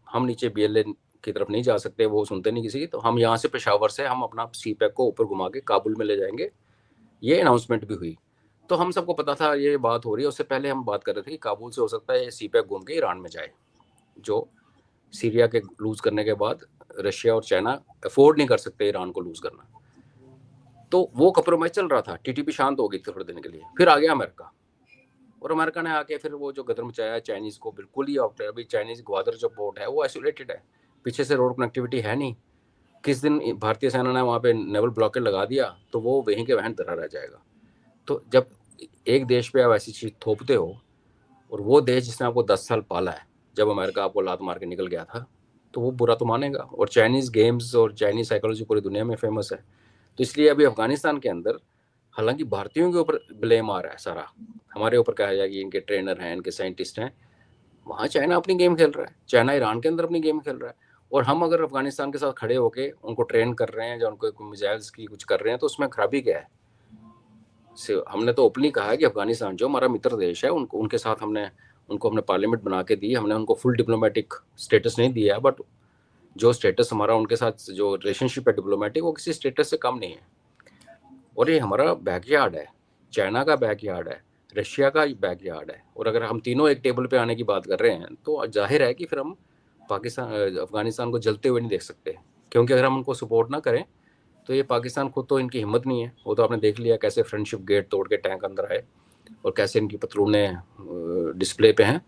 हम नीचे बीएलए की तरफ नहीं जा सकते, वो सुनते नहीं किसी की, तो हम यहाँ से पेशावर से हम अपना सी पैक को ऊपर घुमा के काबुल में ले जाएंगे। ये अनाउंसमेंट भी हुई। तो हम सबको पता था ये बात हो रही है, उससे पहले हम बात कर रहे थे कि काबुल से हो सकता है ये सी पैक घूम के ईरान में जाए, जो सीरिया के लूज करने के बाद रशिया और चाइना अफोर्ड नहीं कर सकते ईरान को लूज करना। तो वो कॉम्प्रोमाइज चल रहा था, टीटीपी शांत हो गई थी थोड़े दिन के लिए। फिर आ गया अमेरिका, और अमेरिका ने आके फिर वो जो गदर मचाया चाइनीज़ को, बिल्कुल ही आउट है। अभी चाइनीज़ ग्वादर जो पोर्ट है वो आइसोलेटेड है, पीछे से रोड कनेक्टिविटी है नहीं। किस दिन भारतीय सेना ने वहाँ पे नेवल ब्लॉकेड लगा दिया तो वो वहीं के वहीं धरा रह जाएगा। तो जब एक देश पे आप ऐसी चीज़ थोपते हो, और वो देश जिसने आपको 10 साल पाला है, जब अमेरिका आपको लात मार के निकल गया था, तो वो बुरा तो मानेगा। और चाइनीज़ गेम्स और चाइनीज़ साइकोलॉजी पूरी दुनिया में फेमस है। तो इसलिए अभी अफगानिस्तान के अंदर हालांकि भारतीयों के ऊपर ब्लेम आ रहा है सारा, हमारे ऊपर कहा जाए कि इनके ट्रेनर हैं, इनके साइंटिस्ट हैं, वहाँ चाइना अपनी गेम खेल रहा है, चाइना ईरान के अंदर अपनी गेम खेल रहा है। और हम अगर अफगानिस्तान के साथ खड़े होके उनको ट्रेन कर रहे हैं या उनको मिसाइल्स की कुछ कर रहे हैं, तो उसमें खराबी क्या है? हमने तो ओपनली कहा है कि अफगानिस्तान जो हमारा मित्र देश है, उनके साथ हमने पार्लियामेंट बना के दी, हमने उनको फुल डिप्लोमेटिक स्टेटस नहीं दिया, बट जो स्टेटस हमारा उनके साथ जो रिलेशनशिप है डिप्लोमेटिक, वो किसी स्टेटस से कम नहीं है। और ये हमारा बैकयार्ड है, चाइना का बैकयार्ड है, रशिया का बैकयार्ड है। और अगर हम तीनों एक टेबल पे आने की बात कर रहे हैं तो जाहिर है कि फिर हम अफगानिस्तान को जलते हुए नहीं देख सकते, क्योंकि अगर हम उनको सपोर्ट ना करें तो ये पाकिस्तान खुद तो इनकी हिम्मत नहीं है। वो तो आपने देख लिया कैसे फ्रेंडशिप गेट तोड़ के टैंक अंदर आए और कैसे इनकी पतलूनें डिस्प्ले पे हैं।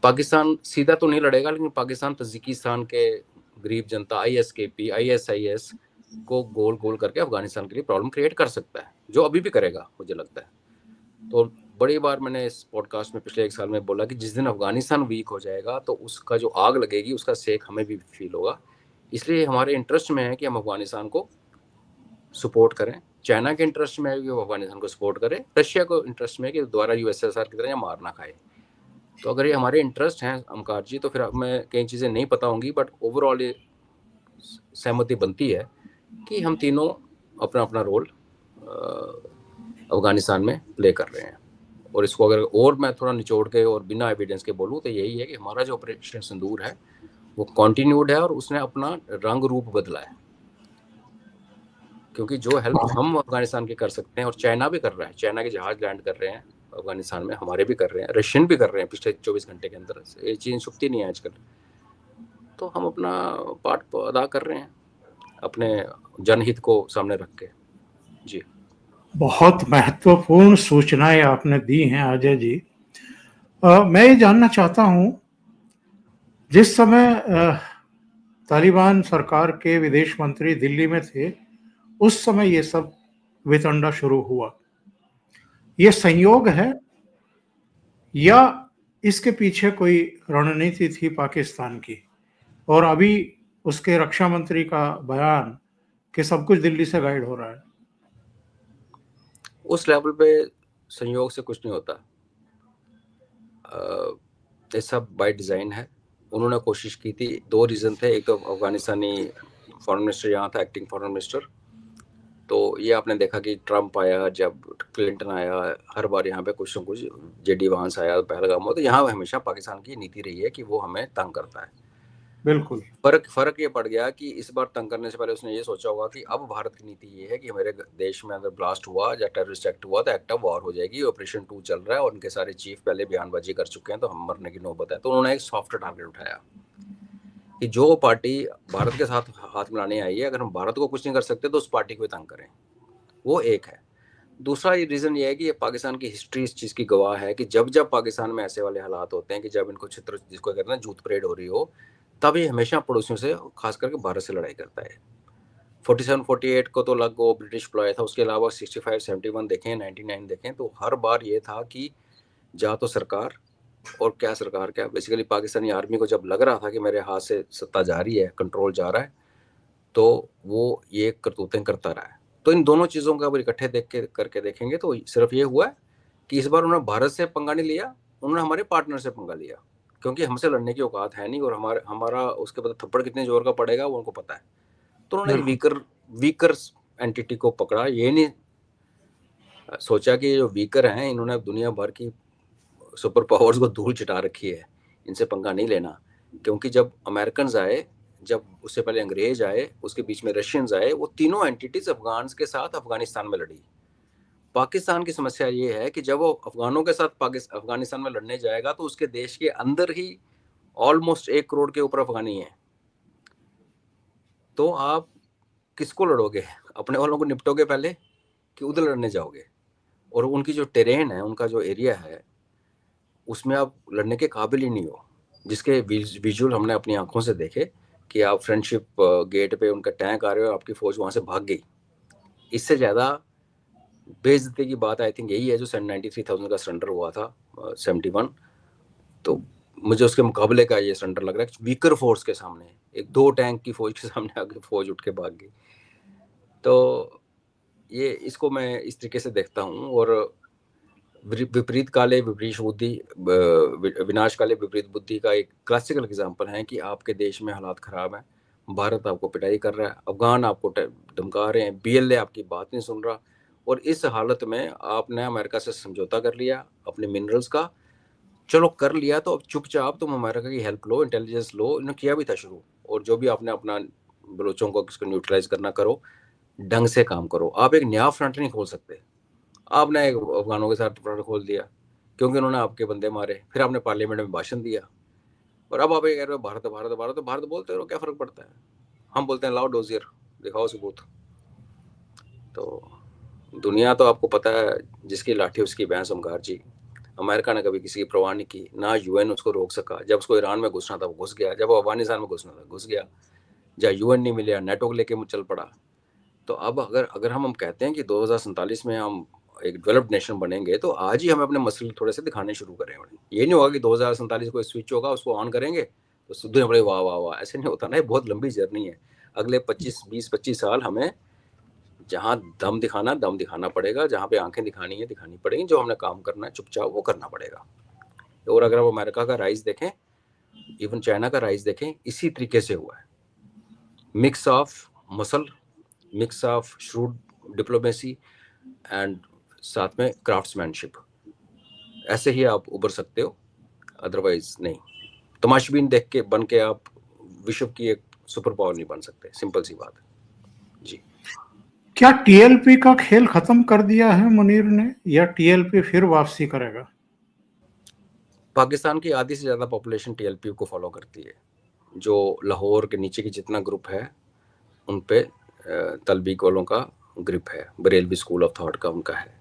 पाकिस्तान सीधा तो नहीं लड़ेगा, लेकिन पाकिस्तान तजिकिस्तान के गरीब जनता, ISKP ISIS को गोल गोल करके अफगानिस्तान के लिए प्रॉब्लम क्रिएट कर सकता है, जो अभी भी करेगा मुझे लगता है। तो बड़ी बार मैंने इस पॉडकास्ट में पिछले 1 साल में बोला कि जिस दिन अफगानिस्तान वीक हो जाएगा तो उसका जो आग लगेगी उसका सेक हमें भी फील होगा। इसलिए हमारे इंटरेस्ट में है कि हम अफगानिस्तान को सपोर्ट करें, चाइना के इंटरेस्ट में है कि वो अफगानिस्तान को सपोर्ट करे, रशिया को इंटरेस्ट में है कि दोबारा यूएसएसआर की तरह मार ना खाए। तो अगर ये हमारे इंटरेस्ट हैं ओमकार जी, तो फिर हमें कई चीज़ें नहीं पता होंगी, बट ओवरऑल ये सहमति बनती है कि हम तीनों अपना अपना रोल अफगानिस्तान में प्ले कर रहे हैं। और इसको अगर और मैं थोड़ा निचोड़ के और बिना एविडेंस के बोलूँ तो यही है कि हमारा जो ऑपरेशन सिंदूर है वो कॉन्टिन्यूड है और उसने अपना रंग रूप बदला है, क्योंकि जो हेल्प हम अफगानिस्तान की कर सकते हैं, और चाइना भी कर रहा है, चाइना के जहाज लैंड कर रहे हैं अफगानिस्तान में, हमारे भी कर रहे हैं, रशियन भी कर रहे हैं पिछले 24 घंटे के अंदर, ये चीज़ छुपती नहीं है आजकल। तो हम अपना पार्ट अदा कर रहे हैं अपने जनहित को सामने रख के। जी, बहुत महत्वपूर्ण सूचनाएं आपने दी हैं अजय जी। मैं ये जानना चाहता हूं, जिस समय तालिबान सरकार के विदेश मंत्री दिल्ली में थे, उस समय ये सब वितंडा शुरू हुआ। ये संयोग है या इसके पीछे कोई रणनीति थी पाकिस्तान की, और अभी उसके रक्षा मंत्री का बयान कि सब कुछ दिल्ली से गाइड हो रहा है? उस लेवल पे संयोग से कुछ नहीं होता, ये सब बाय डिज़ाइन है। उन्होंने कोशिश की थी, दो रीज़न थे, एक तो अफगानिस्तानी फॉरेन मिनिस्टर यहाँ था, एक्टिंग फॉरेन मिनिस्टर, तो ये आपने देखा कि ट्रम्प आया, जब क्लिंटन आया, हर बार यहाँ पे कुछ न कुछ, जेडी वांस आया, पहलगाम हो, तो यहाँ हमेशा पाकिस्तान की नीति रही है कि वो हमें तंग करता है। बिल्कुल। फर्क ये पड़ गया कि इस बार तंग करने से पहले उसने ये सोचा होगा कि अब भारत की नीति ये है कि मेरे देश में अगर ब्लास्ट हुआ या टेररिस्ट एक्ट हुआ तो एक्ट ऑफ वॉर हो जाएगी, ऑपरेशन 2 चल रहा है और उनके सारे चीफ पहले बयानबाजी कर चुके हैं, तो हम मरने की नौबत है। तो उन्होंने एक सॉफ्ट टारगेट उठाया कि जो पार्टी भारत के साथ हाथ मिलाने आई है, अगर हम भारत को कुछ नहीं कर सकते तो उस पार्टी को तंग करें। वो एक है। दूसरा रीज़न ये है कि ये पाकिस्तान की हिस्ट्री इस चीज़ की गवाह है कि जब जब पाकिस्तान में ऐसे वाले हालात होते हैं कि जब इनको क्षेत्र, जिसको कहते हैं जूत परेड हो रही हो, तब ये हमेशा पड़ोसियों से, खास करके भारत से लड़ाई करता है। 47-48 को तो लग वो ब्रिटिश प्लॉय था, उसके अलावा 65-71 देखें, 99 देखें, तो हर बार ये था कि जा तो सरकार, और क्या सरकार क्या, बेसिकली पाकिस्तानी आर्मी को जब लग रहा था कि मेरे हाथ से सत्ता जा रही है, कंट्रोल जा रहा है, तो वो ये करतूतें करता रहा है। तो इन दोनों चीज़ों का अगर इकट्ठे देख के करके देखेंगे तो सिर्फ ये हुआ है कि इस बार उन्होंने भारत से पंगा नहीं लिया, उन्होंने हमारे पार्टनर से पंगा लिया, क्योंकि हमसे लड़ने की औकात है नहीं, और हमारा उसके बाद थप्पड़ कितने जोर का पड़ेगा वो उनको पता है। तो उन्होंने एक वीकर एंटिटी को पकड़ा, ये नहीं सोचा कि जो वीकर हैं इन्होंने दुनिया भर की सुपर पावर्स को धूल चिटा रखी है, इनसे पंगा नहीं लेना। क्योंकि जब अमेरिकन आए, जब उससे पहले अंग्रेज आए, उसके बीच में रशियंस आए, वो तीनों एंटिटीज अफगान के साथ अफगानिस्तान में लड़ी। पाकिस्तान की समस्या ये है कि जब वो अफगानों के साथ अफगानिस्तान में लड़ने जाएगा तो उसके देश के अंदर ही ऑलमोस्ट 1 करोड़ के ऊपर अफगानी है, तो आप किसको लड़ोगे? अपने वालों को निपटोगे पहले कि उधर लड़ने जाओगे? और उनकी जो टेरेन है, उनका जो एरिया है, उसमें आप लड़ने के काबिल ही नहीं हो, जिसके विजुअल हमने अपनी आंखों से देखे कि आप फ्रेंडशिप गेट पे उनका टैंक आ रहे हो, आपकी फौज वहां से भाग गई। इससे ज़्यादा बेइज्जती की बात आई थिंक यही है जो 93,000 का सरेंडर हुआ था 71। तो मुझे उसके मुकाबले का ये सरेंडर लग रहा है, वीकर फोर्स के सामने, एक 2 टैंक की फौज के सामने आगे फौज उठ के भाग गई। तो ये इसको मैं इस तरीके से देखता हूँ। और विपरीत काले विपरीत बुद्धि, विनाश काले विपरीत बुद्धि का एक क्लासिकल एग्जांपल है कि आपके देश में हालात ख़राब हैं, भारत आपको पिटाई कर रहा है, अफगान आपको धमका रहे हैं, बीएलए आपकी बात नहीं सुन रहा, और इस हालत में आपने अमेरिका से समझौता कर लिया अपने मिनरल्स का। चलो कर लिया तो अब चुपचाप तुम अमेरिका की हेल्प लो, इंटेलिजेंस लो, इन्होंने किया भी था शुरू, और जो भी आपने अपना बलोचों को किसको न्यूट्रलाइज करना करो, ढंग से काम करो। आप एक नया फ्रंट नहीं खोल सकते। आपने एक अफगानों के साथ फ्रंट खोल दिया क्योंकि उन्होंने आपके बंदे मारे, फिर आपने पार्लियामेंट में भाषण दिया, और अब आप ये कह रहे हो भारत भारत भारत, भारत बोलते रहो, क्या फ़र्क पड़ता है? हम बोलते हैं लाओ डोजियर, दिखाओ सबूत। तो दुनिया तो आपको पता है, जिसकी लाठी उसकी भैंस, ओमकार जी। अमेरिका ने कभी किसी की परवाह नहीं की, ना यूएन उसको रोक सका। जब उसको ईरान में घुसना था वो घुस गया, जब अफगानिस्तान में घुसना था घुस गया, जहाँ यूएन नहीं मिला नेटो को लेके चल पड़ा। तो अब अगर हम कहते हैं कि 2047 में हम एक डेवलप्ड नेशन बनेंगे, तो आज ही हमें अपने मसले थोड़े से दिखाने शुरू करें। ये नहीं होगा कि 2047 को स्विच होगा, उसको ऑन करेंगे तो दुनिया बड़े वाह वाह वाह, ऐसे नहीं होता ना। ये बहुत लंबी जर्नी है। अगले 25 साल हमें जहाँ दम दिखाना पड़ेगा, जहाँ पे आंखें दिखानी पड़ेंगी, जो हमने काम करना है चुपचाप वो करना पड़ेगा। और अगर आप अमेरिका का राइज देखें, इवन चाइना का राइज देखें, इसी तरीके से हुआ है। Mix of muscle, mix of shrewd diplomacy and साथ में क्राफ्ट्समैनशिप, ऐसे ही आप उभर सकते हो, अदरवाइज नहीं। तमाशबीन देख के बन के आप विश्व की एक सुपर पावर नहीं बन सकते, सिंपल सी बात है जी। क्या टीएलपी का खेल खत्म कर दिया है मुनीर ने, या टीएलपी फिर वापसी करेगा? पाकिस्तान की आधी से ज़्यादा पॉपुलेशन टीएलपी को फॉलो करती है। जो लाहौर के नीचे की जितना ग्रुप है उन पे तलबीक वालों का ग्रुप है, बरेलवी स्कूल ऑफ थॉट का उनका है।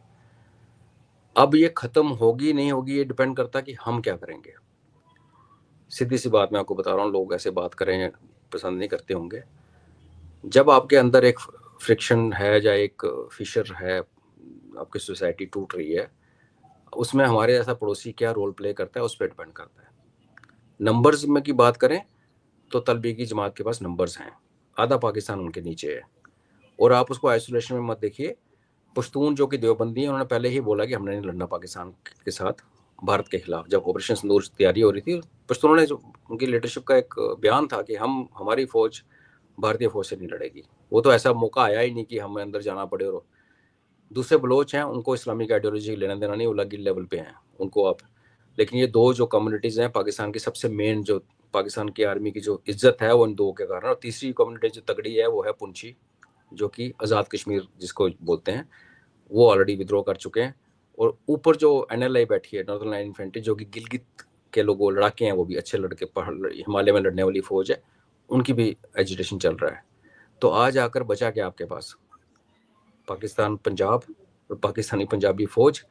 अब ये खत्म होगी नहीं होगी ये डिपेंड करता कि हम क्या करेंगे। सीधी सी बात मैं आपको बता रहा हूँ, लोग ऐसे बात करें पसंद नहीं करते होंगे। जब आपके अंदर एक फ्रिक्शन है या एक फिशर है, आपकी सोसाइटी टूट रही है, उसमें हमारे जैसा पड़ोसी क्या रोल प्ले करता है उस पर डिपेंड करता है। नंबर्स में की बात करें तो तलबीगी जमात के पास नंबर्स हैं, आधा पाकिस्तान उनके नीचे है। और आप उसको आइसोलेशन में मत देखिए। पश्तून जो कि देवबंदी हैं, उन्होंने पहले ही बोला कि हमने नहीं लड़ना पाकिस्तान के साथ भारत के खिलाफ। जब ऑपरेशन सिंदूर तैयारी हो रही थी, पश्तूनों ने, जो उनकी लीडरशिप का एक बयान था कि हमारी फौज भारतीय फौज से नहीं लड़ेगी। वो तो ऐसा मौका आया ही नहीं कि हमें अंदर जाना पड़े। और दूसरे बलोच हैं, उनको इस्लामिक आइडियोलॉजी लेना देना नहीं, वो अलग लेवल पे हैं उनको आप। लेकिन ये दो जो कम्युनिटीज़ हैं पाकिस्तान की, सबसे मेन जो पाकिस्तान की आर्मी की जो इज्जत है वो इन दो के कारण। और तीसरी कम्युनिटी जो तगड़ी है वो है पुंछी, जो कि आज़ाद कश्मीर जिसको बोलते हैं, वो ऑलरेडी विद्रोह कर चुके हैं। और ऊपर जो एनएलआई बैठी है, नॉर्दर्न लाइन इन्फेंट्री, जो कि गिलगित के लोग लड़ाके हैं, वो भी अच्छे लड़के, पहाड़ हिमालय में लड़ने वाली फौज है, उनकी भी एजिटेशन चल रहा है। तो आज आकर बचा क्या आपके पास? पाकिस्तान पंजाब और पाकिस्तानी पंजाबी फौज,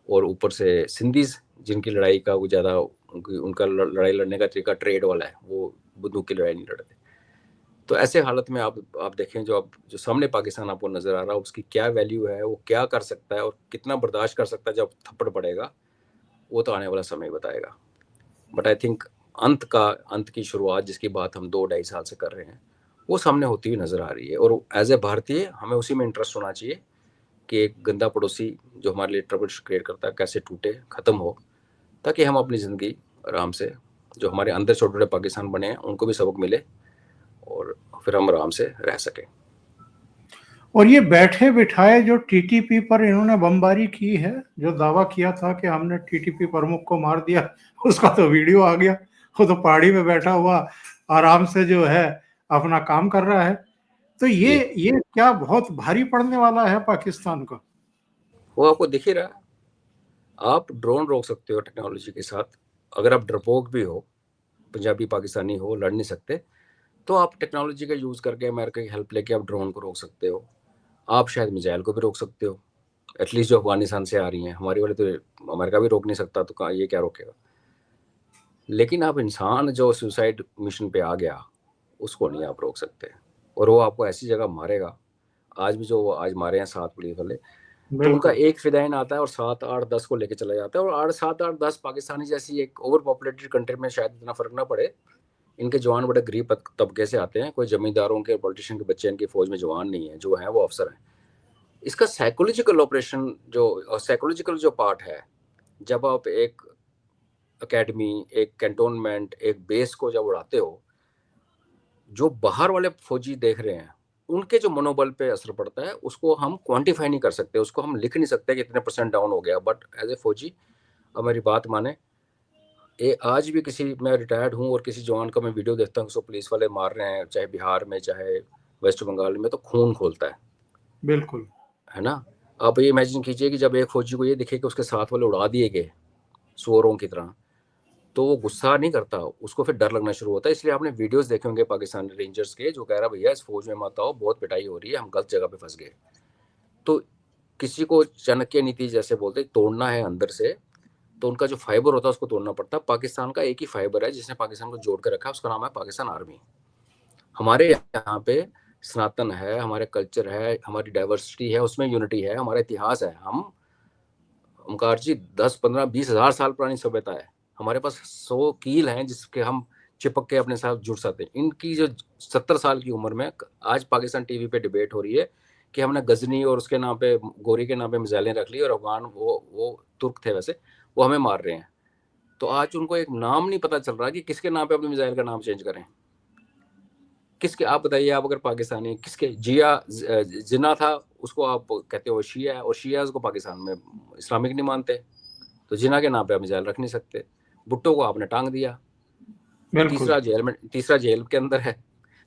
और ऊपर से सिंधीज जिनकी लड़ाई का वो ज़्यादा, उनका लड़ाई लड़ने का तरीका ट्रेड वाला है, वो बंदूक की लड़ाई नहीं लड़ते। तो ऐसे हालत में आप देखें, जो सामने पाकिस्तान आपको नज़र आ रहा है, उसकी क्या वैल्यू है, वो क्या कर सकता है और कितना बर्दाश्त कर सकता है जब थप्पड़ पड़ेगा, वो तो आने वाला समय बताएगा। बट आई थिंक अंत की शुरुआत जिसकी बात हम 2-2.5 साल से कर रहे हैं, वो सामने होती हुई नज़र आ रही है। और एज ए भारतीय हमें उसी में इंटरेस्ट होना चाहिए कि एक गंदा पड़ोसी जो हमारे लिए ट्रबल क्रिएट करता है कैसे टूटे, ख़त्म हो, ताकि हम अपनी ज़िंदगी आराम से, जो हमारे अंदर छोटे छोटे पाकिस्तान बने हैं उनको भी सबक मिले और फिर हम आराम से रह सकें। और ये बैठे बिठाए जो टीटीपी पर इन्होंने बमबारी की है, जो दावा किया था कि हमने टीटीपी प्रमुख को मार दिया, उसका तो वीडियो आ गया। वो तो पहाड़ी में बैठा हुआ आराम से जो है अपना काम कर रहा है। तो ये क्या बहुत भारी पड़ने वाला है पाकिस्तान को? वो आपको दिख ही रहा है। आप ड्रोन रोक सकते हो टेक्नोलॉजी के साथ। अगर आप डरपोक भी हो, पंजाबी पाकिस्तानी हो, लड़ नहीं सकते, तो आप टेक्नोलॉजी का यूज़ करके, अमेरिका की हेल्प लेके आप ड्रोन को रोक सकते हो। आप शायद मिसाइल को भी रोक सकते हो, एटलीस्ट जो अफगानिस्तान से आ रही हैं। हमारी वाले तो अमेरिका भी रोक नहीं सकता, तो ये क्या रोकेगा? लेकिन आप इंसान जो सुसाइड मिशन पे आ गया, उसको नहीं आप रोक सकते। और वो आपको ऐसी जगह मारेगा। आज भी जो आज मारे हैं 7 पुलिस वाले, तो उनका एक फिदाइन आता है और 7, 8, 10 को लेके चला जाता है। और 8, 7, 8, 10 पाकिस्तानी जैसी एक ओवर पॉपुलेटेड कंट्री में शायद इतना फर्क ना पड़े। इनके जवान बड़े गरीब तबके से आते हैं, कोई जमींदारों के पॉलिटिशियन के बच्चे इनकी फौज में जवान नहीं है, जो हैं वो अफसर हैं। इसका साइकोलॉजिकल ऑपरेशन जो साइकोलॉजिकल जो पार्ट है, जब आप एक अकेडमी, एक कैंटोनमेंट, एक बेस को जब उड़ाते हो, जो बाहर वाले फौजी देख रहे हैं उनके जो मनोबल पे असर पड़ता है, उसको हम क्वांटिफाई नहीं कर सकते, उसको हम लिख नहीं सकते कि इतने % डाउन हो गया। बट एज ए फौजी, अब मेरी बात माने, आज भी मैं रिटायर्ड हूँ और किसी जवान का मैं वीडियो देखता हूँ उसको पुलिस वाले मार रहे हैं, चाहे बिहार में चाहे वेस्ट बंगाल में, तो खून खोलता है। बिल्कुल, है ना? आप ये इमेजिन कीजिए कि जब एक फौजी को ये दिखे कि उसके साथ वाले उड़ा दिए गए सुअरों की तरह, तो वो गुस्सा नहीं करता, उसको फिर डर लगना शुरू होता है। इसलिए आपने वीडियोस देखे होंगे पाकिस्तानी रेंजर्स के, जो कह रहा भैया इस फौज में मत आओ, बहुत पिटाई हो रही है, हम गलत जगह पे फंस गए। तो किसी को चाणक्य नीति जैसे बोलते, तोड़ना है अंदर से, तो उनका जो फाइबर होता है उसको तोड़ना पड़ता है। पाकिस्तान का एक ही फाइबर है जिसने पाकिस्तान को जोड़ कर रखा है, उसका नाम है पाकिस्तान आर्मी। हमारे यहाँ पे सनातन है, हमारे कल्चर है, हमारी डाइवर्सिटी है, उसमें यूनिटी है, हमारा इतिहास है। हम ओमकार जी 10, 15, 20 हज़ार साल पुरानी सभ्यता है। हमारे पास 100 कील हैं जिसके हम चिपक के अपने साथ जुड़ सकते हैं। इनकी जो 70 साल की उम्र में आज पाकिस्तान टीवी पे डिबेट हो रही है कि हमने गजनी और उसके नाम पे, गोरी के नाम पे मिसाइलें रख ली और अफगान वो तुर्क थे वैसे, वो हमें मार रहे हैं। तो आज उनको एक नाम नहीं पता चल रहा कि किसके नाम पे अपनी मिसाइल का नाम चेंज करें। किसके, आप बताइए, आप अगर पाकिस्तानी, किसके जिन्ना था उसको आप कहते हो शिया है, और शिया को पाकिस्तान में इस्लामिक नहीं मानते, तो जिन्ना के नाम पे आप मिसाइल रख नहीं सकते। भुट्टो को आपने टांग दिया, तीसरा जेल के अंदर है।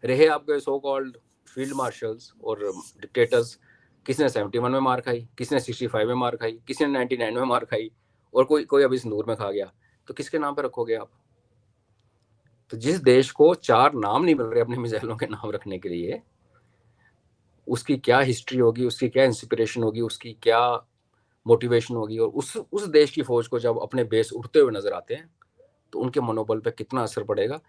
रहे आपके सो कॉल्ड फील्ड मार्शल्स और डिक्टेटर्स, किसने 71 में मार खाई, किसने 65 में मार खाई, किसने 99 में मार खाई, और कोई अभी संदूर में खा गया। तो किसके नाम पे रखोगे आप? तो जिस देश को 4 नाम नहीं मिल रहे अपने मिसाइलों के नाम रखने के लिए, उसकी क्या हिस्ट्री होगी, उसकी क्या इंस्पिरेशन होगी, उसकी क्या मोटिवेशन होगी, और उस देश की फौज को जब अपने बेस उठते हुए नजर आते हैं तो उनके मनोबल पे कितना असर पड़ेगा,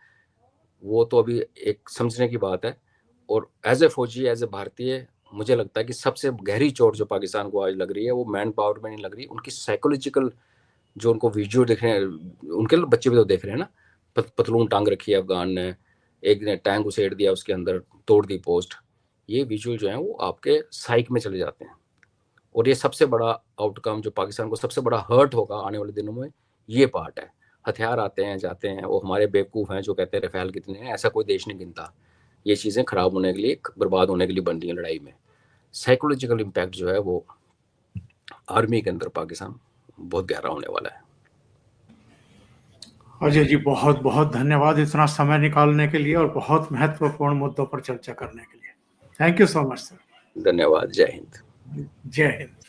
वो तो अभी एक समझने की बात है। और एज ए फौजी, एज ए भारतीय, मुझे लगता है कि सबसे गहरी चोट जो पाकिस्तान को आज लग रही है वो मैन पावर में नहीं लग रही, उनकी साइकोलॉजिकल, जो उनको विजुअल दिख रहे हैं, उनके बच्चे भी तो देख रहे हैं ना, पतलून टांग रखी है अफगान ने, एक ने टैंक उसेड़ दिया, उसके अंदर तोड़ दी पोस्ट। ये विजुअल जो है वो आपके साइक में चले जाते हैं, और ये सबसे बड़ा आउटकम जो पाकिस्तान को सबसे बड़ा हर्ट होगा आने वाले दिनों में, ये पार्ट है। हथियार आते हैं जाते हैं, वो हमारे बेवकूफ़ हैं जो कहते हैं रफेल कितने हैं, ऐसा कोई देश नहीं गिनता। ये चीज़ें खराब होने के लिए, बर्बाद होने के लिए बन रही हैं लड़ाई में। साइकोलॉजिकल इम्पैक्ट जो है वो आर्मी के अंदर पाकिस्तान बहुत गहरा होने वाला है। अजय जी, बहुत बहुत धन्यवाद इतना समय निकालने के लिए और बहुत महत्वपूर्ण मुद्दों पर चर्चा करने के लिए। Thank you so much sir. धन्यवाद। जय हिंद। जय हिंद।